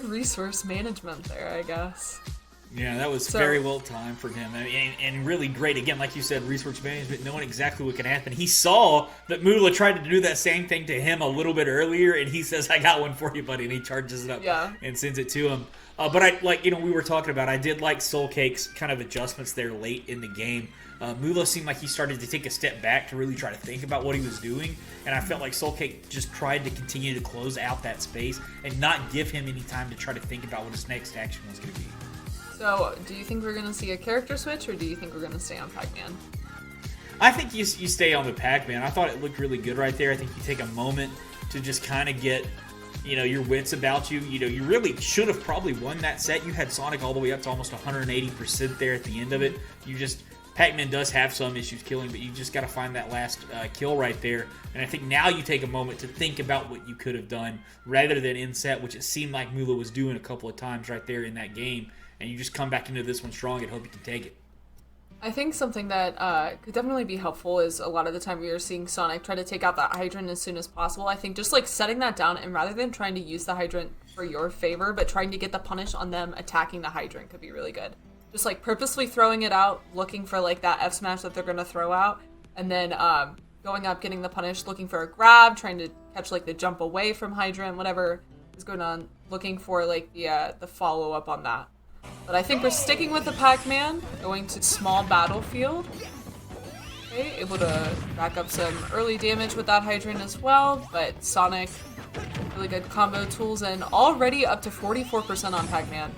resource management there, I guess. Yeah, that was very well timed for him, and really great. Again, like you said, resource management, knowing exactly what could happen. He saw that Mula tried to do that same thing to him a little bit earlier, and he says, "I got one for you, buddy," and he charges it up and sends it to him. But we were talking about, I did like Soul Cake's kind of adjustments there late in the game. Mula seemed like he started to take a step back to really try to think about what he was doing, and I felt like Soul Cake just tried to continue to close out that space and not give him any time to try to think about what his next action was going to be. So, do you think we're going to see a character switch, or do you think we're going to stay on Pac-Man? I think you stay on the Pac-Man. I thought it looked really good right there. I think you take a moment to just kind of get, your wits about you. You really should have probably won that set. You had Sonic all the way up to almost 180% there at the end of it. Pac-Man does have some issues killing, but you just got to find that last kill right there. And I think now you take a moment to think about what you could have done rather than in set, which it seemed like Mula was doing a couple of times right there in that game. And you just come back into this one strong and hope you can take it. I think something that could definitely be helpful is a lot of the time we are seeing Sonic try to take out that Hydrant as soon as possible. I think just like setting that down, and rather than trying to use the Hydrant for your favor, but trying to get the punish on them attacking the Hydrant could be really good. Just like purposely throwing it out, looking for like that F smash that they're going to throw out, and then going up, getting the punish, looking for a grab, trying to catch like the jump away from Hydrant, whatever is going on, looking for like the follow-up on that. But I think we're sticking with the Pac-Man, going to small battlefield. Okay, able to rack up some early damage with that Hydrant as well, but Sonic, really good combo tools, and already up to 44% on Pac-Man.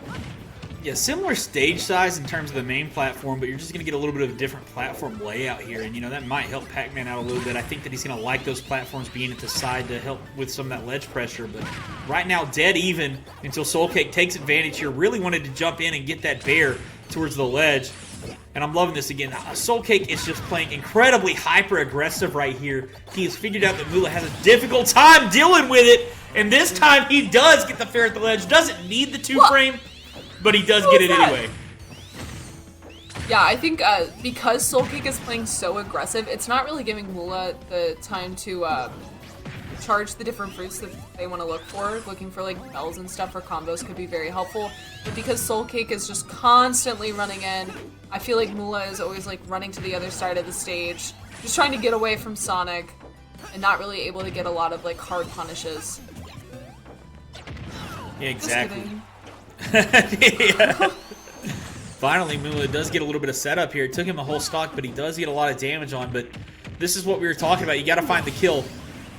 Yeah, similar stage size in terms of the main platform, but you're just going to get a little bit of a different platform layout here, and that might help Pac-Man out a little bit. I think that he's going to like those platforms being at the side to help with some of that ledge pressure, but right now dead even until Soul Cake takes advantage here. Really wanted to jump in and get that bear towards the ledge, and I'm loving this again. Soul Cake is just playing incredibly hyper-aggressive right here. He has figured out that Mula has a difficult time dealing with it, and this time he does get the fair at the ledge. Doesn't need the two-frame. But he does get it anyway. Yeah, I think because Soul Cake is playing so aggressive, it's not really giving Mula the time to charge the different fruits that they want to look for. Looking for like bells and stuff or combos could be very helpful. But because Soul Cake is just constantly running in, I feel like Mula is always like running to the other side of the stage, just trying to get away from Sonic, and not really able to get a lot of like hard punishes. Yeah, exactly. Yeah. Finally, Mula does get a little bit of setup here. It took him a whole stock, but he does get a lot of damage on. But this is what we were talking about. You got to find the kill.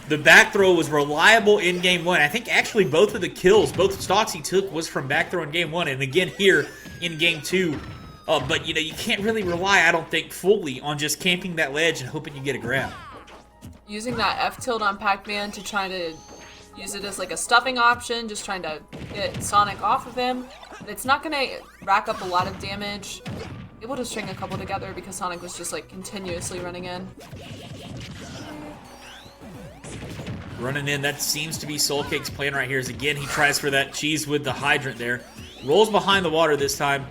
The back throw was reliable in Game 1. I think actually both of the kills, both stocks he took was from back throw in Game 1. And again here in Game 2. But, you know, you can't really rely, I don't think, fully on just camping that ledge and hoping you get a grab. Using that F tilt on Pac-Man to try to use it as like a stuffing option, just trying to get Sonic off of him. But it's not going to rack up a lot of damage. Able to string a couple together because Sonic was just like continuously running in. Running in, that seems to be Soul Cake's plan right here. Is again, he tries for that cheese with the hydrant there. Rolls behind the water this time.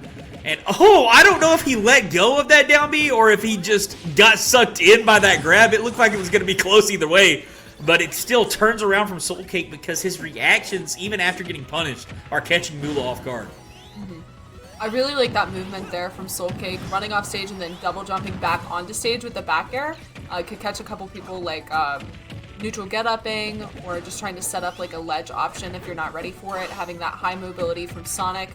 And, oh, I don't know if he let go of that down B or if he just got sucked in by that grab. It looked like it was going to be close either way. But it still turns around from Soul Cake because his reactions, even after getting punished, are catching Mula off guard. I really like that movement there from Soul Cake, running off stage and then double jumping back onto stage with the back air. Could catch a couple people like neutral get-upping or just trying to set up like a ledge option if you're not ready for it, having that high mobility from Sonic.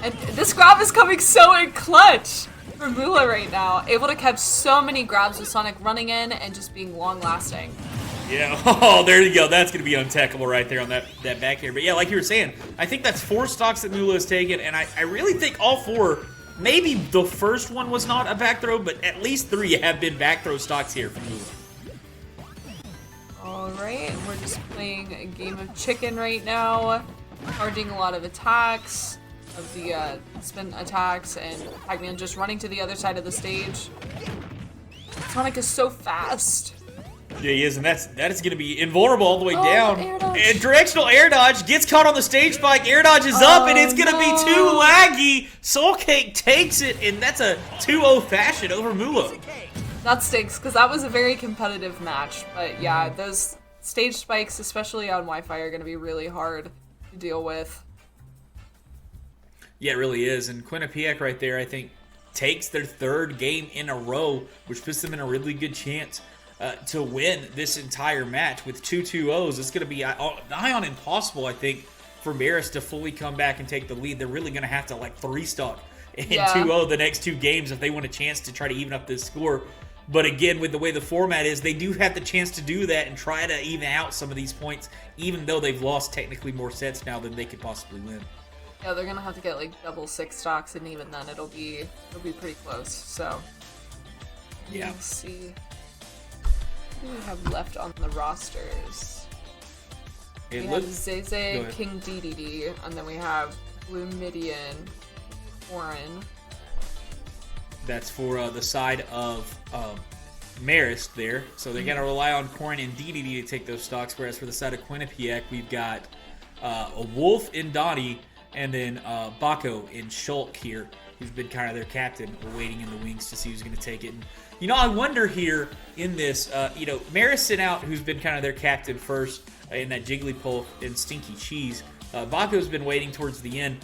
And this grab is coming so in clutch for Mula right now. Able to catch so many grabs with Sonic running in and just being long-lasting. Yeah, oh, there you go. That's going to be untackable right there on that back air. But yeah, like you were saying, I think that's 4 stocks that Mula has taken, and I really think all 4, maybe the first one was not a back throw, but at least 3 have been back throw stocks here from Mula. Alright, we're just playing a game of chicken right now, charging a lot of attacks, of the spin attacks, and Pac-Man just running to the other side of the stage. Sonic is so fast. Yeah, he is, and that is going to be invulnerable all the way down. Air dodge. And directional air dodge gets caught on the stage spike. Air dodge is up, and it's going to be too laggy. Soul Cake takes it, and that's a 2-0 fashion over Mula. That stinks, because that was a very competitive match. But yeah, those stage spikes, especially on Wi-Fi, are going to be really hard to deal with. Yeah, it really is. And Quinnipiac right there, I think, takes their 3rd game in a row, which puts them in a really good chance to win this entire match with 2 2-0s. It's going to be nigh on impossible, I think, for Marist to fully come back and take the lead. They're really going to have to like 3-stock and 2-0 the next 2 games if they want a chance to try to even up this score. But again, with the way the format is, they do have the chance to do that and try to even out some of these points, even though they've lost technically more sets now than they could possibly win. Yeah, they're gonna have to get like double 6 stocks, and even then it'll be pretty close. So yeah, let's see who we have left on the rosters. We have Zeze, King DDD, and then we have Blue Midian, Orin. That's for the side of Marist there. So they're going to rely on Corrin and DDD to take those stocks, whereas for the side of Quinnipiac, we've got a Wolf in Donnie, and then Baco in Shulk here, who's been kind of their captain. We're waiting in the wings to see who's going to take it. And, you know, I wonder here in this, Marist sent out who's been kind of their captain first in that Jigglypuff and Stinky Cheese. Baco's been waiting towards the end.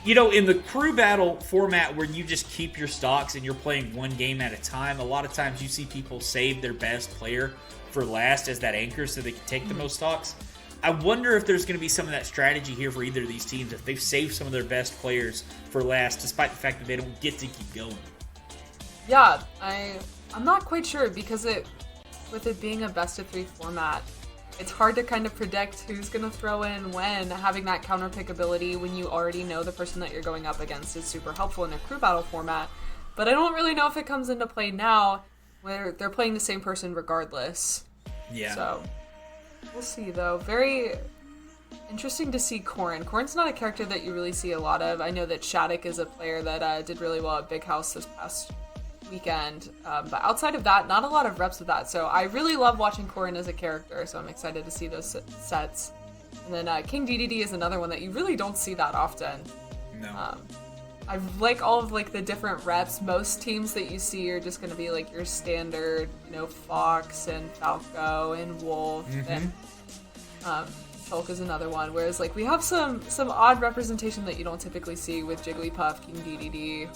In the crew battle format where you just keep your stocks and you're playing one game at a time, a lot of times you see people save their best player for last as that anchor so they can take the most stocks. I wonder if there's going to be some of that strategy here for either of these teams, if they've saved some of their best players for last, despite the fact that they don't get to keep going. Yeah, I'm not quite sure, because with it being a best-of-3 format, it's hard to kind of predict who's going to throw in when. Having that counter pick ability when you already know the person that you're going up against is super helpful in a crew battle format. But I don't really know if it comes into play now, where they're playing the same person regardless. Yeah. So, we'll see, though. Very interesting to see Corrin. Corrin's not a character that you really see a lot of. I know that Shattuck is a player that did really well at Big House this past weekend, but outside of that, not a lot of reps with that. So I really love watching Corrin as a character, so I'm excited to see those sets. And then King DDD is another one that you really don't see that often. No. I like all of like the different reps. Most teams that you see are just going to be like your standard, Fox and Falco and Wolf and Shulk is another one. Whereas like we have some odd representation that you don't typically see with Jigglypuff, King DDD,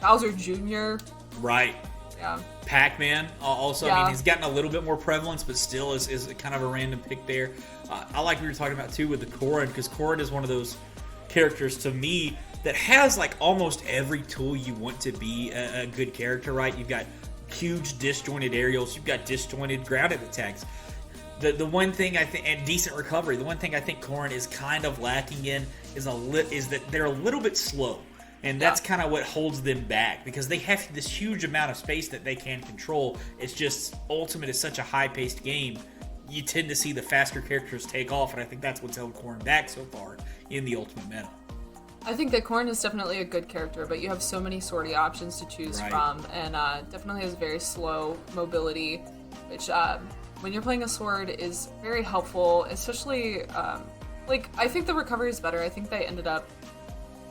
Bowser Jr. Right. Yeah. Pac-Man also, I mean, he's gotten a little bit more prevalence, but still is kind of a random pick there. I like we were talking about, too, with the Corrin, because Corrin is one of those characters, to me, that has, like, almost every tool you want to be a good character, right? You've got huge disjointed aerials. You've got disjointed grounded attacks. The one thing I think, and decent recovery, the one thing I think Corrin is kind of lacking in is that they're a little bit slow. And that's kind of what holds them back, because they have this huge amount of space that they can control. It's just, Ultimate is such a high-paced game, you tend to see the faster characters take off, and I think that's what's held Corrin back so far in the Ultimate meta. I think that Corrin is definitely a good character, but you have so many sortie options to choose from, and definitely has very slow mobility, which when you're playing a sword is very helpful, especially, I think the recovery is better. I think they ended up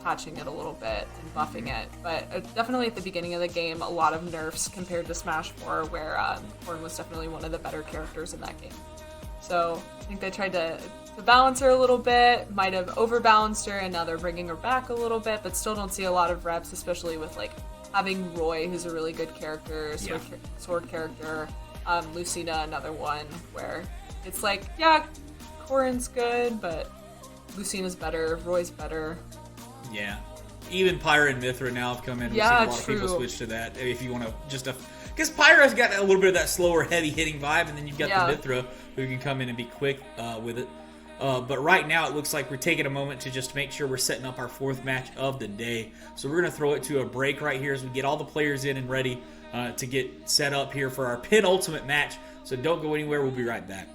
patching it a little bit and buffing it, but definitely at the beginning of the game, a lot of nerfs compared to Smash 4, where Corrin was definitely one of the better characters in that game. So I think they tried to balance her a little bit, might have overbalanced her, and now they're bringing her back a little bit, but still don't see a lot of reps, especially with like having Roy, who's a really good character, sword character, Lucina, another one, where it's like, yeah, Corrin's good, but Lucina's better, Roy's better. Yeah. Even Pyra and Mithra now have come in. We've seen a lot of people switch to that. If you want to because Pyra's got a little bit of that slower, heavy hitting vibe, and then you've got the Mithra who can come in and be quick with it. But right now it looks like we're taking a moment to just make sure we're setting up our fourth match of the day. So we're going to throw it to a break right here as we get all the players in and ready to get set up here for our penultimate match. So don't go anywhere. We'll be right back.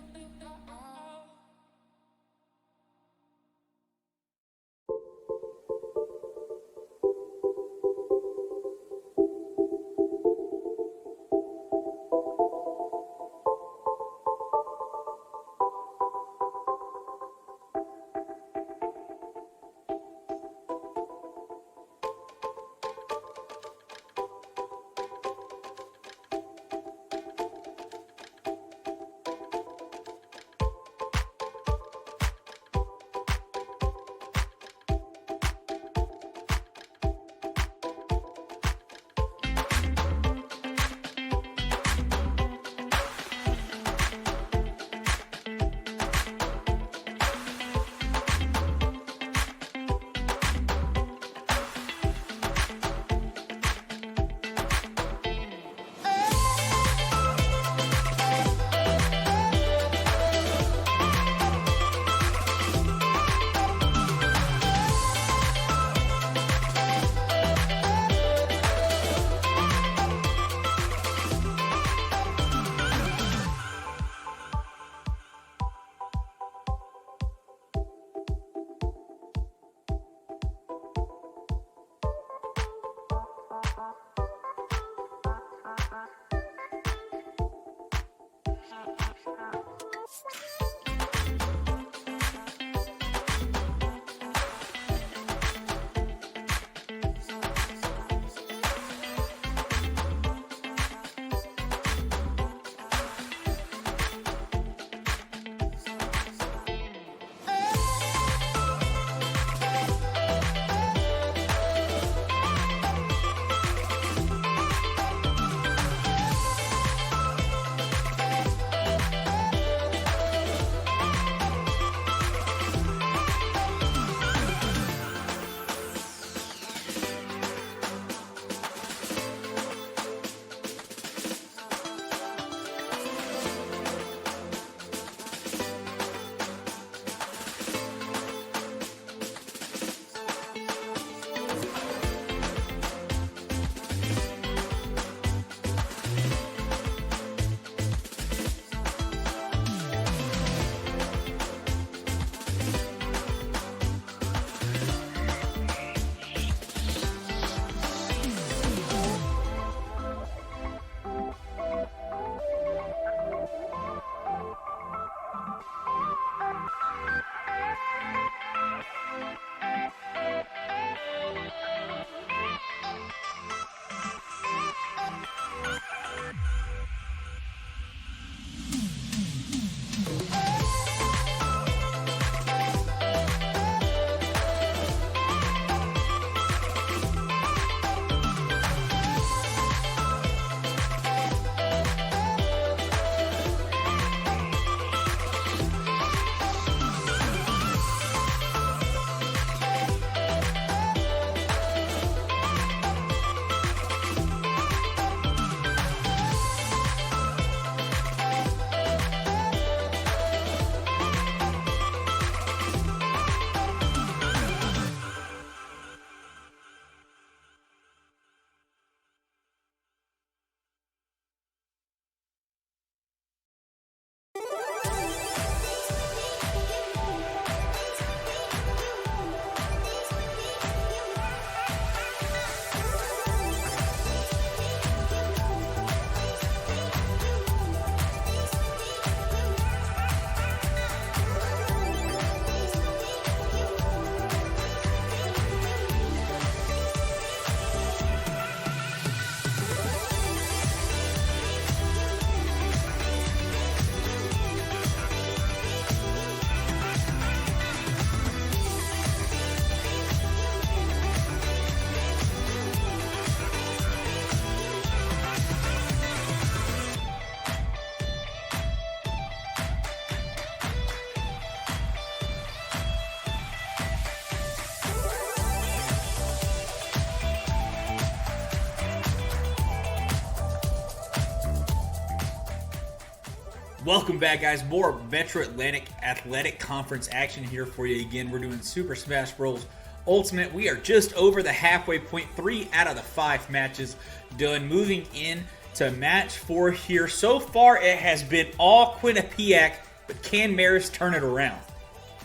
Welcome back, guys. More Metro Atlantic Athletic Conference action here for you again. We're doing Super Smash Bros. Ultimate. We are just over the halfway point. 3 out of the 5 matches done. Moving in to match 4 here. So far, it has been all Quinnipiac, but can Marist turn it around?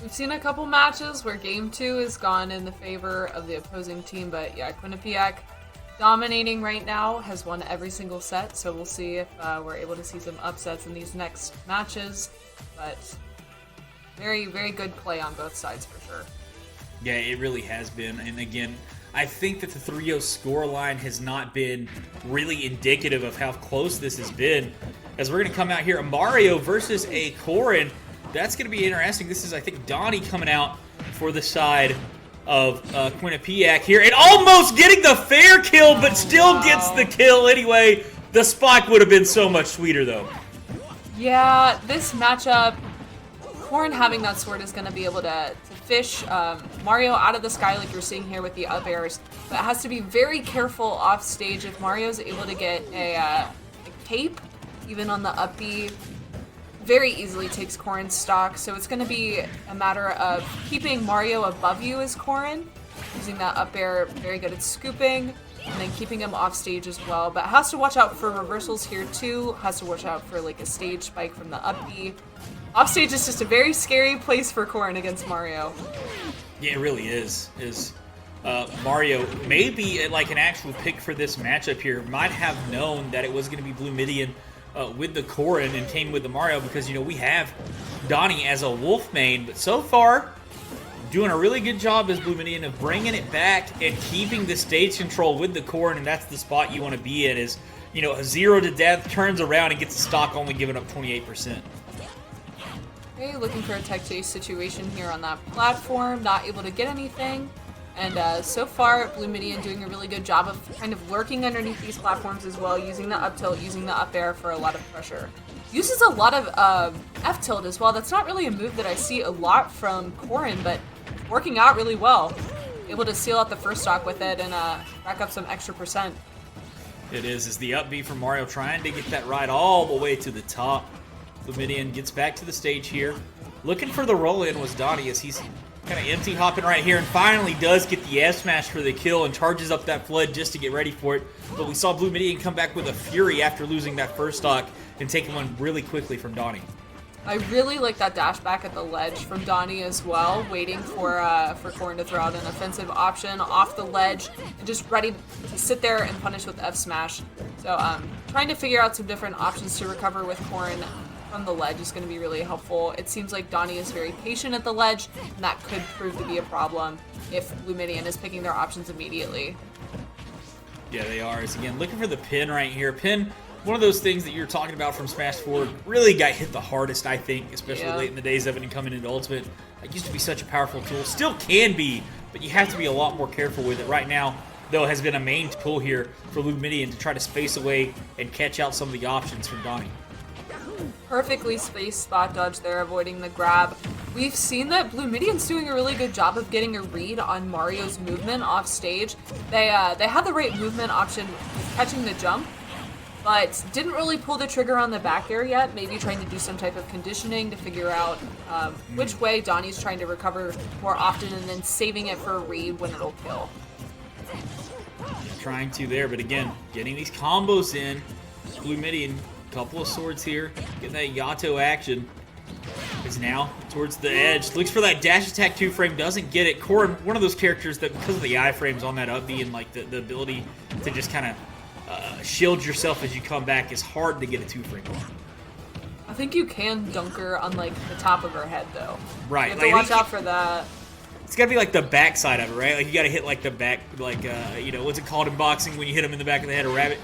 We've seen a couple matches where game 2 has gone in the favor of the opposing team, but yeah, Quinnipiac dominating right now, has won every single set, so we'll see if we're able to see some upsets in these next matches, but very, very good play on both sides for sure. Yeah, it really has been, and again, I think that the 3-0 scoreline has not been really indicative of how close this has been, as we're going to come out here, a Mario versus a Corin. That's going to be interesting. This is, I think, Donnie coming out for the side of Quinnipiac here, and almost getting the fair kill, but still gets the kill anyway. The spike would have been so much sweeter, though. Yeah, this matchup, Corin having that sword is going to be able to fish Mario out of the sky like you're seeing here with the up airs, but has to be very careful off stage. If Mario's able to get a cape, even on the up B, very easily takes Corin's stock, so it's going to be a matter of keeping Mario above you as Corin, using that up air, very good at scooping, and then keeping him off stage as well, but has to watch out for reversals here too, has to watch out for like a stage spike from the up B. Off stage is just a very scary place for Corin against Mario. Yeah, it really is. Mario, maybe like an actual pick for this matchup here, might have known that it was going to be Blue Midian with the Corin and came with the Mario because, you know, we have Donnie as a Wolf main, but so far doing a really good job as Blue Midian of bringing it back and keeping the stage control with the Corin, and that's the spot you want to be in is, you know, a 0 to death, turns around and gets the stock only giving up 28%. Okay, looking for a tech chase situation here on that platform, not able to get anything. And so far, Blue Midian doing a really good job of kind of lurking underneath these platforms as well, using the up tilt, using the up air for a lot of pressure. Uses a lot of F tilt as well. That's not really a move that I see a lot from Corin, but working out really well. Able to seal out the first stock with it and rack up some extra percent. It is the up B from Mario trying to get that ride all the way to the top. Blue Midian gets back to the stage here. Looking for the roll-in was Donnie as he's kind of empty hopping right here and finally does get the F smash for the kill and charges up that flood just to get ready for it. But we saw Blue Midian come back with a fury after losing that first stock and taking one really quickly from Donnie. I really like that dash back at the ledge from Donnie as well, waiting for Corin to throw out an offensive option off the ledge and just ready to sit there and punish with F smash. So trying to figure out some different options to recover with Corin from the ledge is going to be really helpful. It seems like Donnie is very patient at the ledge, and that could prove to be a problem if Blue Midian is picking their options immediately. Yeah, they are. It's again looking for the pin right here. Pin, one of those things that you're talking about from Smash 4, really got hit the hardest, I think, especially late in the days of it and coming into Ultimate. It used to be such a powerful tool. Still can be, but you have to be a lot more careful with it. Right now, though, has been a main tool here for Blue Midian to try to space away and catch out some of the options from Donnie. Perfectly spaced spot dodge there, avoiding the grab. We've seen that Blue Midian's doing a really good job of getting a read on Mario's movement off stage. They had the right movement option with catching the jump, but didn't really pull the trigger on the back air yet, maybe trying to do some type of conditioning to figure out which way Donnie's trying to recover more often and then saving it for a read when it'll kill. Trying to there, but again, getting these combos in. Blue Midian, couple of swords here, getting that Yato action. Is now towards the edge. Looks for that dash attack 2-frame, doesn't get it. Corin, one of those characters that because of the iframes on that up B and like the ability to just kind of shield yourself as you come back is hard to get a 2-frame on. I think you can dunk her on like the top of her head though. Right. You have to watch out for that. It's gotta be like the back side of it, right? Like you gotta hit like the back, like you know, what's it called in boxing when you him in the back of the head, a rabbit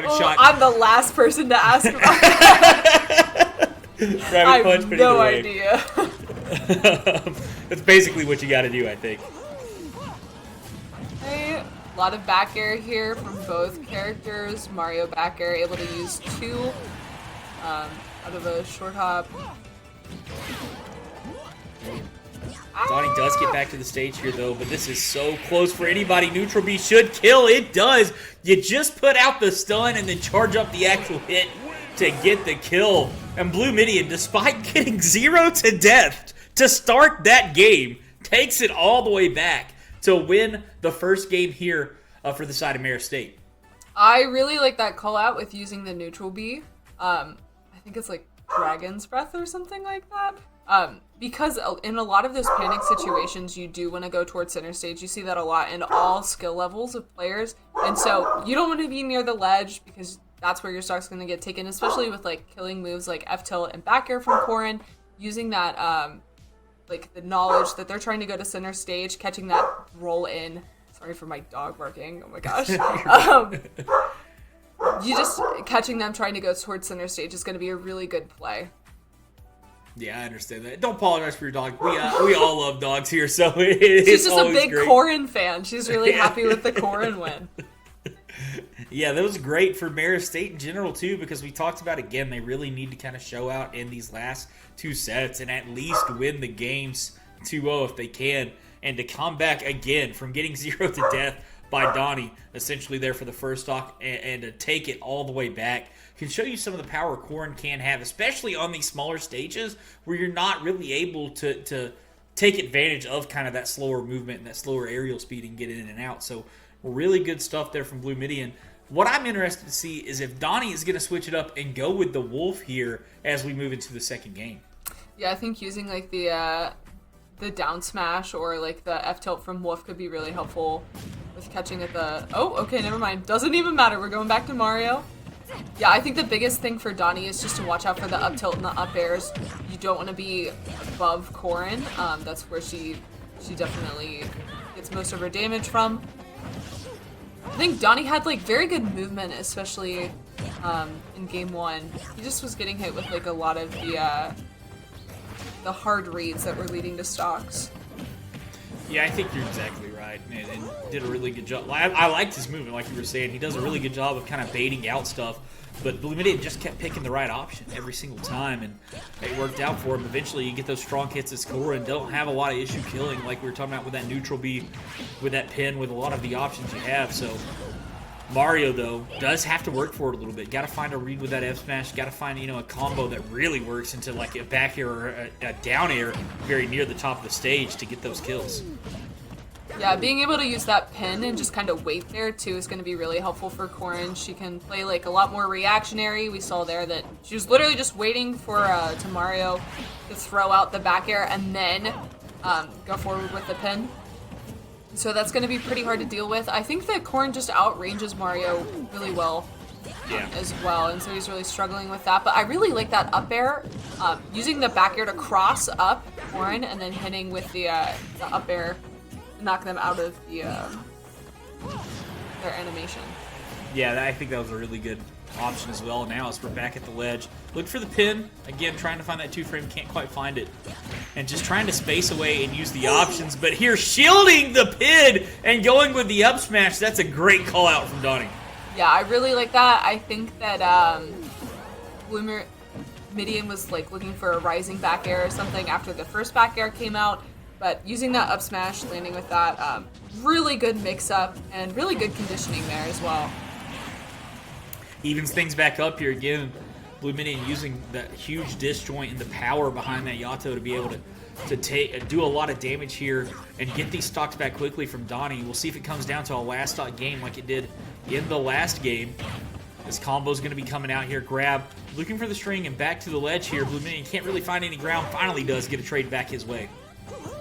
shot. I'm the last person to ask about that. Rabbit punch, I have no idea. That's basically what you gotta do, I think. Okay, a lot of back air here from both characters. Mario back air able to use 2 out of a short hop. Donnie does get back to the stage here, though, but this is so close for anybody. Neutral B should kill. It does. You just put out the stun and then charge up the actual hit to get the kill. And Blue Midian, despite getting 0 to death to start that game, takes it all the way back to win the first game here for the side of Marist State. I really like that call out with using the neutral B. I think it's like Dragon's Breath or something like that. Because in a lot of those panic situations, you do want to go towards center stage. You see that a lot in all skill levels of players. And so you don't want to be near the ledge because that's where your stock's going to get taken, especially with like killing moves like F-tilt and back air from Corrin. Using that, like the knowledge that they're trying to go to center stage, catching that roll in. Sorry for my dog barking. Oh my gosh. You just catching them trying to go towards center stage is going to be a really good play. Yeah, I understand that. Don't apologize for your dog. We all love dogs here, so it's She's just a big great. Corrin fan. She's really happy with the Corrin win. Yeah, that was great for Marist State in general, too, because we talked about, again, they really need to kind of show out in these last two sets and at least win the games 2-0 if they can, and to come back again from getting 0 to death by Donnie, essentially there for the first stock, and to take it all the way back can show you some of the power Corrin can have, especially on these smaller stages where you're not really able to take advantage of kind of that slower movement and that slower aerial speed and get in and out. So really good stuff there from Blue Midian. What I'm interested to see is if Donnie is going to switch it up and go with the Wolf here as we move into the second game. Yeah, I think using like the down smash or like the F tilt from Wolf could be really helpful with catching at the... Oh, okay, never mind. Doesn't even matter. We're going back to Mario. Yeah, I think the biggest thing for Donnie is just to watch out for the up tilt and the up airs. You don't want to be above Corrin. That's where she definitely gets most of her damage from. I think Donnie had like very good movement, especially in game one. He just was getting hit with like a lot of the hard reads that were leading to stocks. Yeah, I think you're exactly right, and did a really good job. I liked his movement, like you were saying. He does a really good job of kind of baiting out stuff, but Blue Midian just kept picking the right option every single time, and it worked out for him. Eventually, you get those strong hits at score and don't have a lot of issue killing, like we were talking about with that neutral B, with that pin, with a lot of the options you have. So Mario, though, does have to work for it a little bit. Got to find a read with that F smash. Got to find, a combo that really works into like a back air or a down air very near the top of the stage to get those kills. Yeah, being able to use that pin and just kind of wait there too is going to be really helpful for Corrin. She can play like a lot more reactionary. We saw there that she was literally just waiting for to Mario to throw out the back air and then go forward with the pin. So that's going to be pretty hard to deal with. I think that Corrin just outranges Mario really well as well, and so he's really struggling with that. But I really like that up air, using the back air to cross up Corrin and then hitting with the up air to knock them out of their animation. Yeah, I think that was a really good option as well. Now as we're back at the ledge, look for the pin again, trying to find that 2-frame, can't quite find it, and just trying to space away and use the options, but here shielding the pin and going with the up smash. That's a great call out from Donnie. Yeah, I really like that. I think that Blue Midian was like looking for a rising back air or something after the first back air came out, but using that up smash, landing with that, really good mix up and really good conditioning there as well. Evens things back up here again. Blue Midian using that huge disjoint and the power behind that Yato to be able to do a lot of damage here and get these stocks back quickly from Donnie. We'll see if it comes down to a last stock game like it did in the last game. This combo's going to be coming out here. Grab, looking for the string and back to the ledge here. Blue Midian can't really find any ground. Finally does get a trade back his way.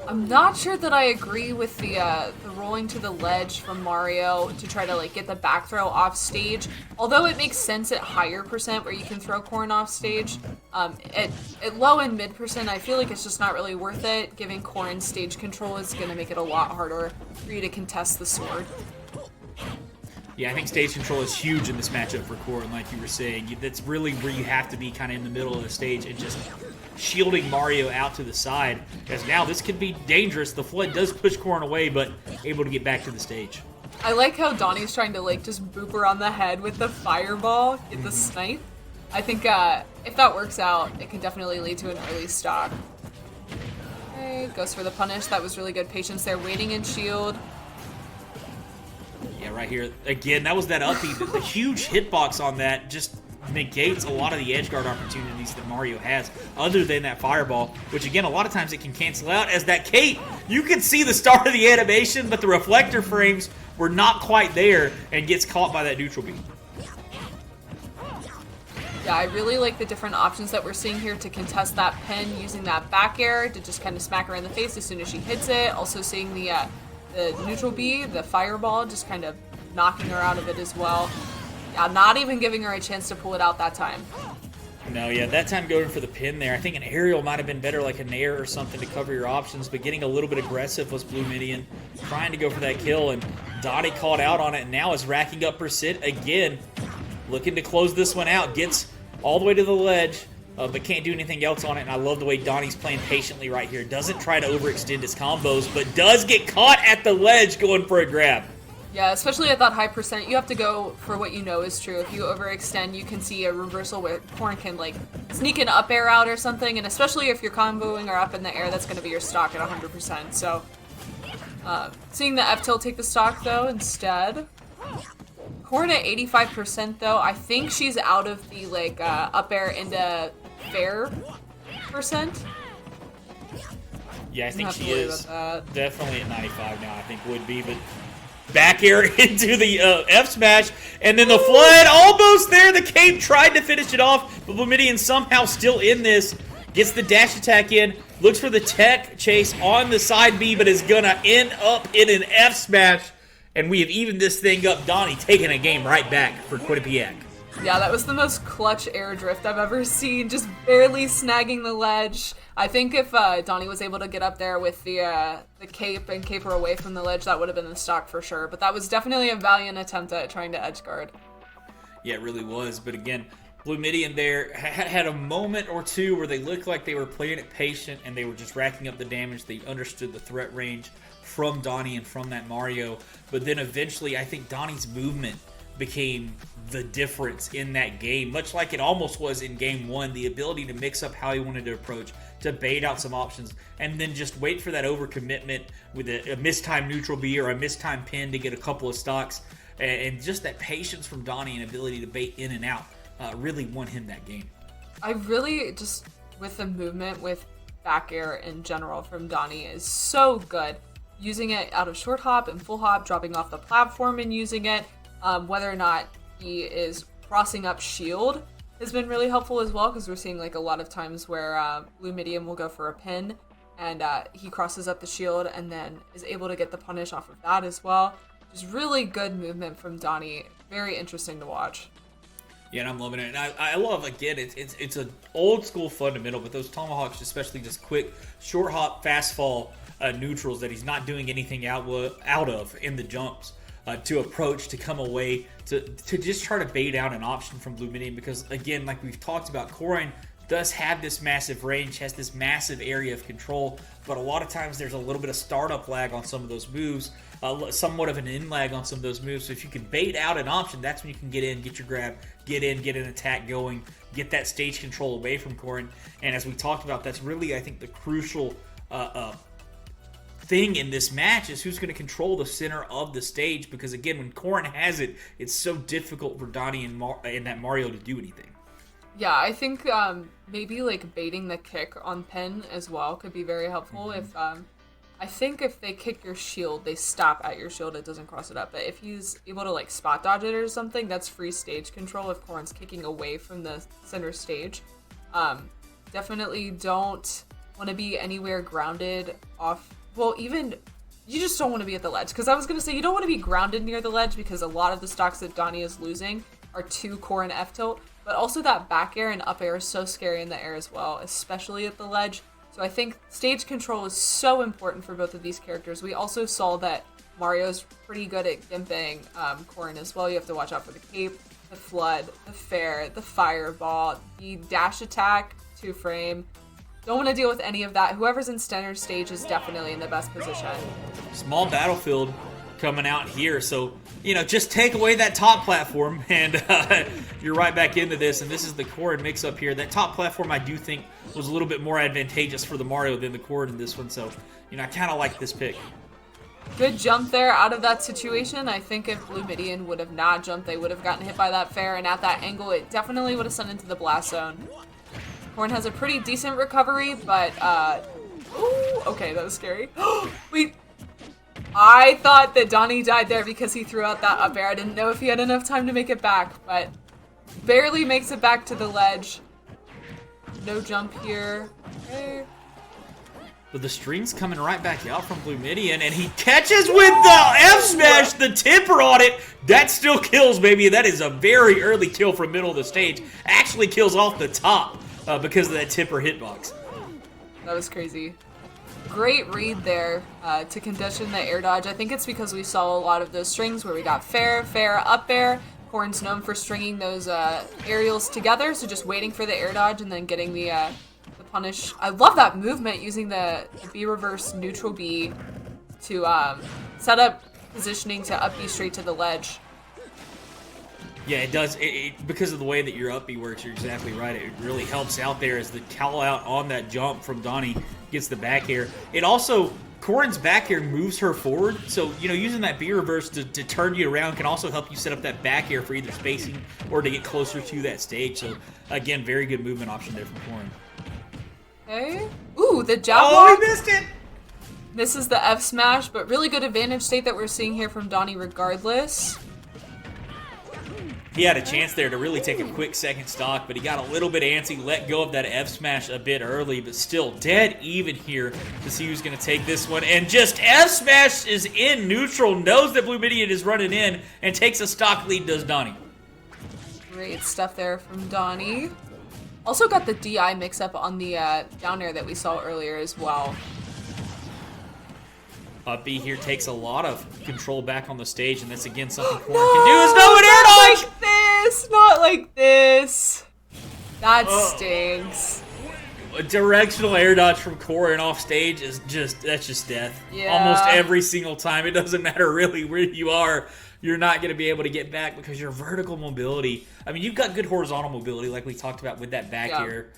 I'm not sure that I agree with the rolling to the ledge from Mario to try to like get the back throw off stage. Although it makes sense at higher percent where you can throw Corrin off stage, at low and mid percent, I feel like it's just not really worth it. Giving Corrin stage control is going to make it a lot harder for you to contest the sword. Yeah, I think stage control is huge in this matchup for Corrin, like you were saying. That's really where you have to be kind of in the middle of the stage and just shielding Mario out to the side, because now this could be dangerous. The Flood does push Corrin away, but able to get back to the stage. I like how Donnie's trying to like just boop her on the head with the fireball, get the snipe. I think if that works out, it can definitely lead to an early stock. Okay, goes for the punish. That was really good patience there, waiting in shield. Yeah, right here. Again, that was that up B. The huge hitbox on that, just negates a lot of the edge guard opportunities that Mario has, other than that fireball, which again, a lot of times it can cancel out. As that cape, you can see the start of the animation, but the reflector frames were not quite there and gets caught by that neutral beam. Yeah, I really like the different options that we're seeing here to contest that pin, using that back air to just kind of smack her in the face as soon as she hits it. Also seeing the neutral B, the fireball, just kind of knocking her out of it as well. Yeah, not even giving her a chance to pull it out that time. No, yeah, that time going for the pin there. I think an aerial might have been better, like a nair or something to cover your options, but getting a little bit aggressive was Blue Midian, trying to go for that kill, and Dottie called out on it, and now is racking up percent again, looking to close this one out. Gets all the way to the ledge, but can't do anything else on it, and I love the way Donnie's playing patiently right here. Doesn't try to overextend his combos, but does get caught at the ledge going for a grab. Yeah, especially at that high percent, you have to go for what you know is true. If you overextend, you can see a reversal where Corrin can like sneak an up air out or something, and especially if you're comboing or up in the air, that's going to be your stock at 100%. So, seeing the F tilt take the stock though instead. Corrin at 85% though, I think she's out of the like up air into fair percent. Yeah, I think she is. Definitely at 95 now, I think would be, but back air into the F smash, and then the flood almost there. The cape tried to finish it off, but Blue Midian somehow still in this. Gets the dash attack in, looks for the tech chase on the side B, but is gonna end up in an F smash. And we have evened this thing up. Donnie taking a game right back for Quinnipiac. Yeah, that was the most clutch air drift I've ever seen. Just barely snagging the ledge. I think if Donnie was able to get up there with the cape and cape her away from the ledge, that would have been the stock for sure. But that was definitely a valiant attempt at trying to edge guard. Yeah, it really was. But again, Blue Midian there had a moment or two where they looked like they were playing it patient and they were just racking up the damage. They understood the threat range from Donnie and from that Mario. But then eventually, I think Donnie's movement became the difference in that game, much like it almost was in game one. The ability to mix up how he wanted to approach, to bait out some options, and then just wait for that overcommitment with a mistimed neutral B or a mistimed pin to get a couple of stocks, and just that patience from Donnie and ability to bait in and out really won him that game. I really just, with the movement with back air in general from Donnie is so good. Using it out of short hop and full hop, dropping off the platform and using it, whether or not he is crossing up shield has been really helpful as well, because we're seeing like a lot of times where Blue Midian will go for a pin and he crosses up the shield and then is able to get the punish off of that as well. Just really good movement from Donnie. Very interesting to watch. Yeah, and I'm loving it. And I love, again, it's an old school fundamental, but those tomahawks, especially just quick, short hop, fast fall neutrals that he's not doing anything out of in the jumps to approach, to come away, to just try to bait out an option from Blue Midian. Because, again, like we've talked about, Corrin does have this massive range, has this massive area of control, but a lot of times there's a little bit of startup lag on some of those moves, somewhat of an in lag on some of those moves. So if you can bait out an option, that's when you can get in, get your grab, get in, get an attack going, get that stage control away from Corrin. And as we talked about, that's really, I think, the crucial thing in this match is who's going to control the center of the stage. Because again, when Corrin has it, it's so difficult for Donnie and that Mario to do anything. Yeah, I think maybe like baiting the kick on pin as well could be very helpful. Mm-hmm. I think if they kick your shield, they stop at your shield, it doesn't cross it up. But if he's able to like spot dodge it or something, that's free stage control if Corrin's kicking away from the center stage. Definitely don't want to be anywhere grounded off. Well, even you just don't want to be at the ledge. Because I was going to say you don't want to be grounded near the ledge because a lot of the stocks that Donnie is losing are to Corrin F tilt. But also that back air and up air is so scary in the air as well, especially at the ledge. So I think stage control is so important for both of these characters. We also saw that Mario's pretty good at gimping Corrin as well. You have to watch out for the cape, the flood, the fair, the fireball, the dash attack, 2-frame. Don't want to deal with any of that. Whoever's in center stage is definitely in the best position. Small battlefield coming out here, so just take away that top platform and you're right back into this. And this is the Corrin mix up here. That top platform I do think was a little bit more advantageous for the Mario than the Corrin in this one, so I kind of like this pick. Good jump there out of that situation. I think if Blue Midian would have not jumped, they would have gotten hit by that fair, and at that angle, it definitely would have sent into the blast zone. Corn has a pretty decent recovery, but, ooh, okay, that was scary. Wait, I thought that Donnie died there because he threw out that up air. I didn't know if he had enough time to make it back, but barely makes it back to the ledge. No jump here. Okay. But the string's coming right back out from Blue Midian, and he catches with the F-Smash, the tipper on it. That still kills, baby. That is a very early kill from middle of the stage. Actually kills off the top because of that tipper hitbox. That was crazy. Great read there to condition the air dodge. I think it's because we saw a lot of those strings where we got fair, up air. Corn's known for stringing those aerials together, so just waiting for the air dodge and then getting the punish. I love that movement using the B reverse neutral B to set up positioning to up B straight to the ledge. Yeah, it does. Because of the way that your up B works, you're exactly right. It really helps out there as the call out on that jump from Donnie gets the back air. It also, Corrin's back air moves her forward, so using that B reverse to turn you around can also help you set up that back air for either spacing or to get closer to that stage. So again, very good movement option there from Corrin. Okay. Ooh, the jab Oh, block. he missed it! Misses the F smash, but really good advantage state that we're seeing here from Donnie regardless. He had a chance there to really take a quick second stock, but he got a little bit antsy, let go of that F smash a bit early, but still dead even here to see who's going to take this one. And just F smash is in neutral, knows that Blue Midian is running in, and takes a stock lead, does Donnie. Great stuff there from Donnie. Also got the DI mix-up on the down air that we saw earlier as well. B here takes a lot of control back on the stage, and that's again something Corrin can do is no an air dodge! Like this! Not like this! That stinks. A directional air dodge from Corrin off stage is that's just death. Yeah. Almost every single time. It doesn't matter really where you are. You're not going to be able to get back because your vertical mobility, I mean, you've got good horizontal mobility like we talked about with that back air,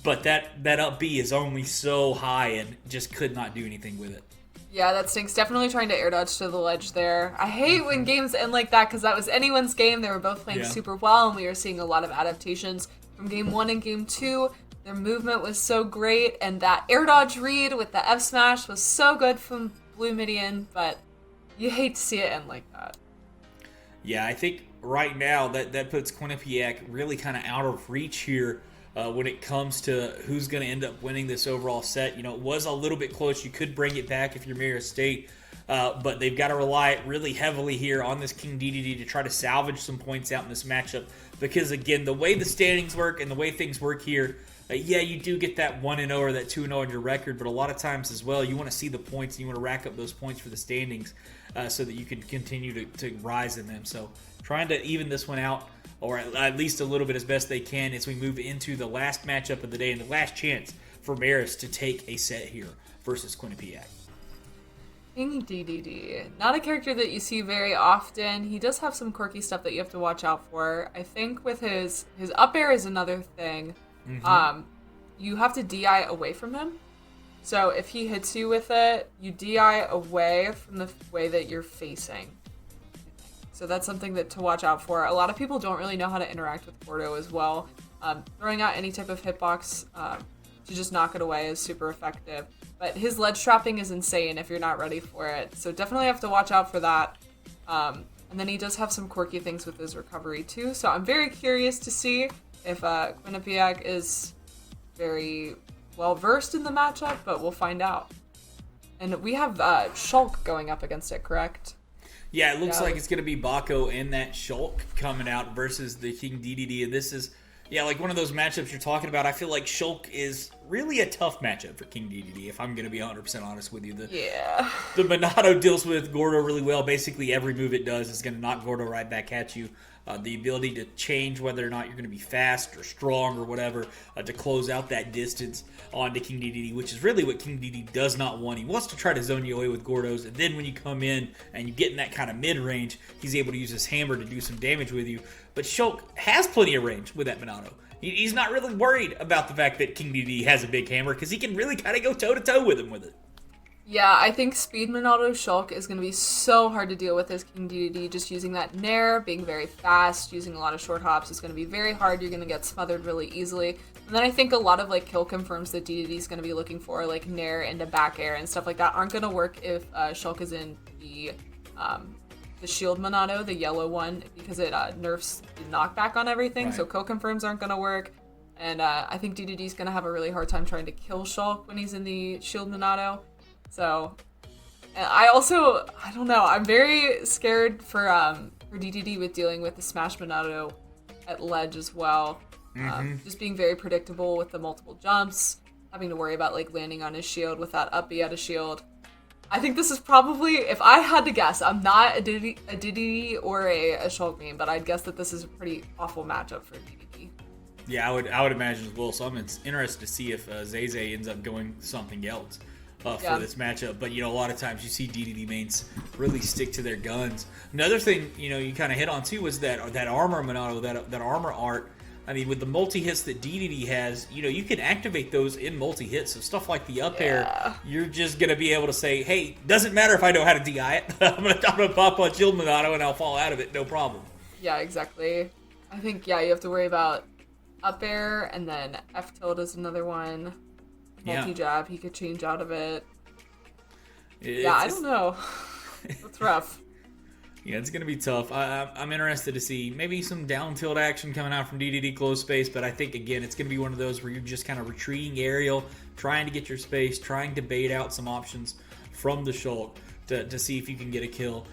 but that up B is only so high and just could not do anything with it. Yeah, that stinks. Definitely trying to air dodge to the ledge there. I hate when games end like that because that was anyone's game. They were both playing super well, and we were seeing a lot of adaptations from game 1 and game 2. Their movement was so great, and that air dodge read with the F smash was so good from Blue Midian, but you hate to see it end like that. Yeah, I think right now that puts Quinnipiac really kind of out of reach here when it comes to who's going to end up winning this overall set. It was a little bit close. You could bring it back if you're Marist State, but they've got to rely really heavily here on this King DDD to try to salvage some points out in this matchup because, again, the way the standings work and the way things work here, yeah, you do get that 1-0 or that 2-0 on your record, but a lot of times as well, you want to see the points and you want to rack up those points for the standings so that you can continue to rise in them. So trying to even this one out, or at least a little bit as best they can as we move into the last matchup of the day and the last chance for Marist to take a set here versus Quinnipiac. King DDD. Not a character that you see very often. He does have some quirky stuff that you have to watch out for. I think with his up air is another thing. Mm-hmm. You have to DI away from him. So if he hits you with it, you DI away from the way that you're facing. So that's something to watch out for. A lot of people don't really know how to interact with Gordo as well. Throwing out any type of hitbox to just knock it away is super effective. But his ledge trapping is insane if you're not ready for it. So definitely have to watch out for that. And then he does have some quirky things with his recovery too. So I'm very curious to see if Quinnipiac is very well versed in the matchup, but we'll find out. And we have Shulk going up against it, correct? Yeah, it looks like it's going to be Baco and that Shulk coming out versus the King DDD. And this is, like one of those matchups you're talking about. I feel like Shulk is really a tough matchup for King DDD, if I'm going to be 100% honest with you. The Monado deals with Gordo really well. Basically, every move it does is going to knock Gordo right back at you. The ability to change whether or not you're going to be fast or strong or whatever to close out that distance onto King DDD, which is really what King DDD does not want. He wants to try to zone you away with Gordos, and then when you come in and you get in that kind of mid-range, he's able to use his hammer to do some damage with you. But Shulk has plenty of range with that Monado. He's not really worried about the fact that King DDD has a big hammer because he can really kind of go toe-to-toe with him with it. Yeah, I think Speed Monado Shulk is going to be so hard to deal with as King DDD. Just using that Nair, being very fast, using a lot of short hops is going to be very hard. You're going to get smothered really easily. And then I think a lot of like kill confirms that DDD is going to be looking for, like Nair into back air and stuff like that, aren't going to work if Shulk is in the Shield Monado, the yellow one, because it nerfs the knockback on everything. Right. So kill confirms aren't going to work. And I think DDD is going to have a really hard time trying to kill Shulk when he's in the Shield Monado. So, I don't know, I'm very scared for DDD with dealing with the Smash Monado at ledge as well. Just being very predictable with the multiple jumps, having to worry about like landing on his shield with that up B out of shield. I think this is probably, if I had to guess, I'm not a DDD or a Shulk main, but I'd guess that this is a pretty awful matchup for DDD. Yeah, I would imagine as well, so I'm interested to see if Zay ends up going something else. For this matchup, but a lot of times you see DDD mains really stick to their guns. Another thing you kind of hit on too was that armor Monado, that armor art. I mean, with the multi hits that DDD has, you can activate those in multi hits. So stuff like the up air, you're just gonna be able to say, hey, doesn't matter if I know how to DI it. I'm gonna pop on Shield Monado and I'll fall out of it, no problem. Yeah, exactly. I think you have to worry about up air, and then F tilt is another one. Multi-jab, he could change out of it. I don't know. It's rough. Yeah, it's going to be tough. I'm interested to see maybe some down tilt action coming out from DDD close space, but I think, again, it's going to be one of those where you're just kind of retreating aerial, trying to get your space, trying to bait out some options from the Shulk to see if you can get a kill.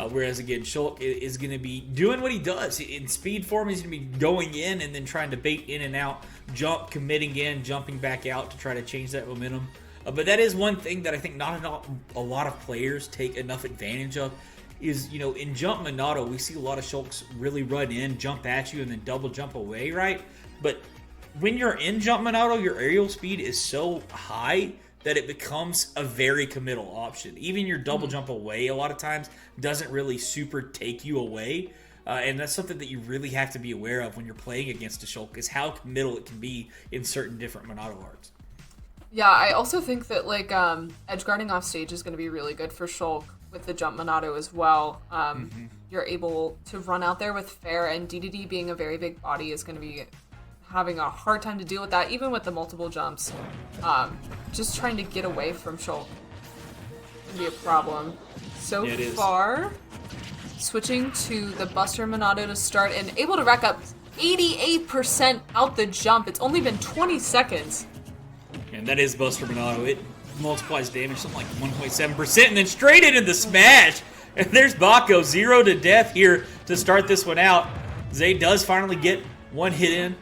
Whereas, again, Shulk is going to be doing what he does. In speed form, he's going to be going in and then trying to bait in and out, jump, committing in, jumping back out to try to change that momentum. But that is one thing that I think not a lot of players take enough advantage of is, in Jump Monado, we see a lot of Shulks really run in, jump at you, and then double jump away, right? But when you're in Jump Monado, your aerial speed is so high that it becomes a very committal option. Even your double jump away a lot of times doesn't really super take you away. And that's something that you really have to be aware of when you're playing against a Shulk, is how committal it can be in certain different Monado arts. Yeah, I also think that edge guarding off stage is going to be really good for Shulk with the jump Monado as well. You're able to run out there with fair, and DDD being a very big body is going to be having a hard time to deal with that, even with the multiple jumps. Just trying to get away from Shulk can be a problem. So far, switching to the Buster Monado to start and able to rack up 88% out the jump. It's only been 20 seconds. And that is Buster Monado. It multiplies damage something like 1.7%, and then straight into the smash. And there's Baco, 0 to death here to start this one out. Zay does finally get one hit in.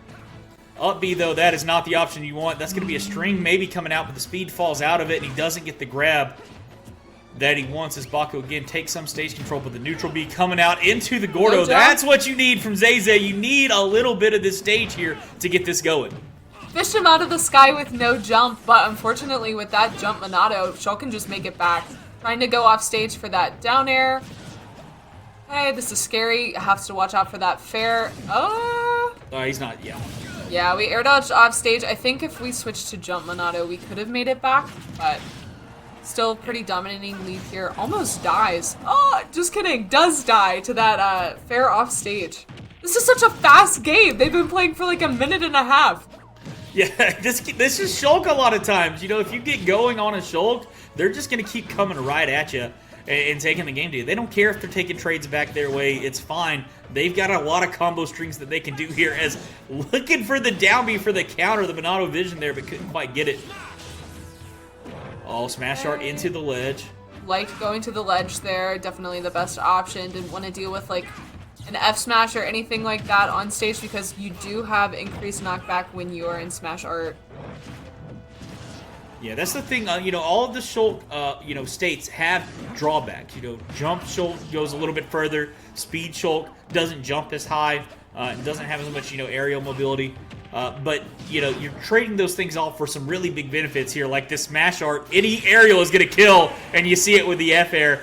Up B, though, that is not the option you want. That's going to be a string maybe coming out, but the speed falls out of it, and he doesn't get the grab that he wants as Baco, again, takes some stage control, but the neutral B coming out into the Gordo. No, that's what you need from Zay. You need a little bit of this stage here to get this going. Fished him out of the sky with no jump, but unfortunately with that jump Monado, Shulk can just make it back. Trying to go off stage for that down air. Hey, this is scary. Has to watch out for that fair. He's not, Yeah, we air dodged off stage. I think if we switched to jump Monado, we could have made it back, but still pretty dominating lead here. Almost dies. Oh, just kidding. Does die to that fair off stage. This is such a fast game. They've been playing for like a minute and a half. Yeah, this is Shulk a lot of times. If you get going on a Shulk, they're just going to keep coming right at you and taking the game to you. They don't care if they're taking trades back their way. It's fine. They've got a lot of combo strings that they can do here, as looking for the down B for the counter, the Monado vision there, but couldn't quite get it. Oh, smash art into the ledge. Liked going to the ledge there. Definitely the best option. Didn't want to deal with an F smash or anything like that on stage, because you do have increased knockback when you are in smash art. Yeah, that's the thing. All of the Shulk, states have drawbacks. Jump Shulk goes a little bit further. Speed Shulk doesn't jump as high. Doesn't have as much, aerial mobility. But you're trading those things off for some really big benefits here, like this smash art. Any aerial is going to kill, and you see it with the F air.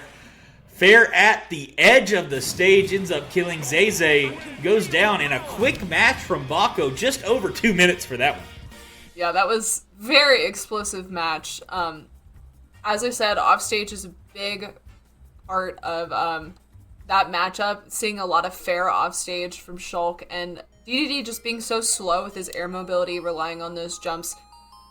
Fair at the edge of the stage ends up killing Zay. Goes down in a quick match from Baco, just over 2 minutes for that one. Yeah, that was very explosive match. I as I said, offstage is a big part of that matchup. Seeing a lot of fair offstage from Shulk, and DDD just being so slow with his air mobility, relying on those jumps.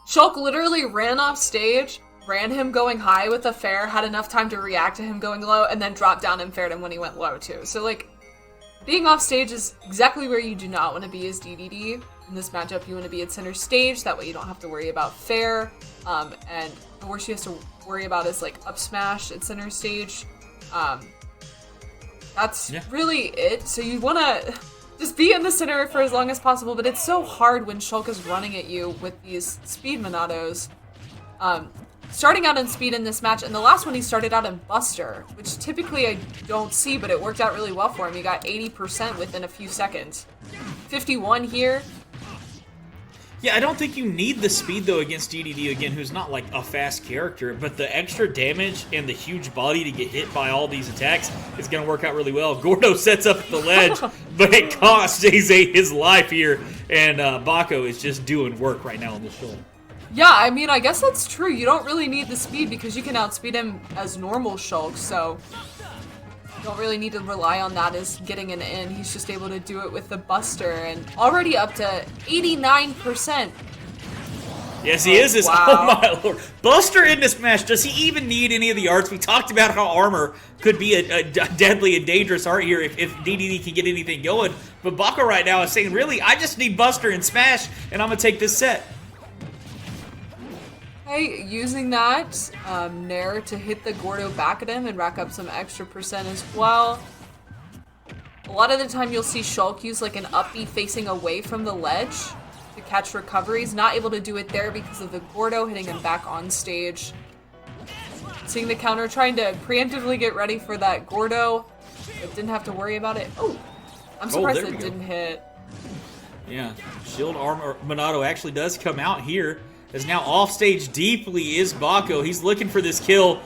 Shulk literally ran off stage, ran him going high with a fair, had enough time to react to him going low, and then dropped down and faired him when he went low too. So like, being off stage is exactly where you do not want to be as DDD. In this matchup, you want to be at center stage, that way you don't have to worry about fair, and the worst you have to worry about is like up smash at center stage. That's really it. So you want to just be in the center for as long as possible, but it's so hard when Shulk is running at you with these speed Monados. Starting out in speed in this match, and the last one he started out in Buster, which typically I don't see, but it worked out really well for him. He got 80% within a few seconds. 51 here. Yeah, I don't think you need the speed, though, against DDD, again, who's not, like, a fast character, but the extra damage and the huge body to get hit by all these attacks is going to work out really well. Gordo sets up the ledge, but it costs Jay his life here, and Bako is just doing work right now on the shoulder. Yeah, I mean, I guess that's true. You don't really need the speed because you can outspeed him as normal Shulk, so you don't really need to rely on that as getting an in. He's just able to do it with the Buster, and already up to 89%. Yes, he is. Wow. Oh, my lord. Buster in this match, does he even need any of the arts? We talked about how armor could be a deadly and dangerous art here if DDD can get anything going. But Bako right now is saying, really, I just need Buster and Smash, and I'm going to take this set. Okay, using that Nair to hit the Gordo back at him and rack up some extra percent as well. A lot of the time you'll see Shulk use like an up B facing away from the ledge to catch recoveries. Not able to do it there because of the Gordo hitting him back on stage. Seeing the counter, trying to preemptively get ready for that Gordo, but didn't have to worry about it. Oh, I'm surprised it didn't hit. Yeah, shield armor Monado actually does come out here. As now offstage deeply is Bako. He's looking for this kill.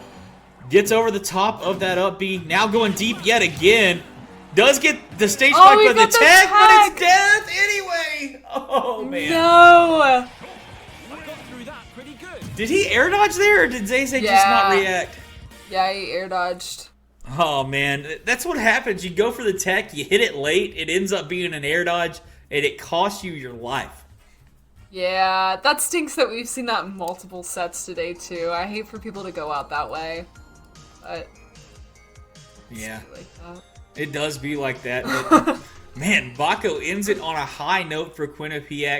Gets over the top of that up B. Now going deep yet again. Does get the stage spike by the tag, but it's death anyway. Oh, man. No. Did he air dodge there, or did Zay just not react? Yeah, he air dodged. Oh, man. That's what happens. You go for the tech, you hit it late, it ends up being an air dodge, and it costs you your life. Yeah, that stinks that we've seen that in multiple sets today, too. I hate for people to go out that way. But yeah, like that. It does be like that. But, man, Bako ends it on a high note for Quinnipiac.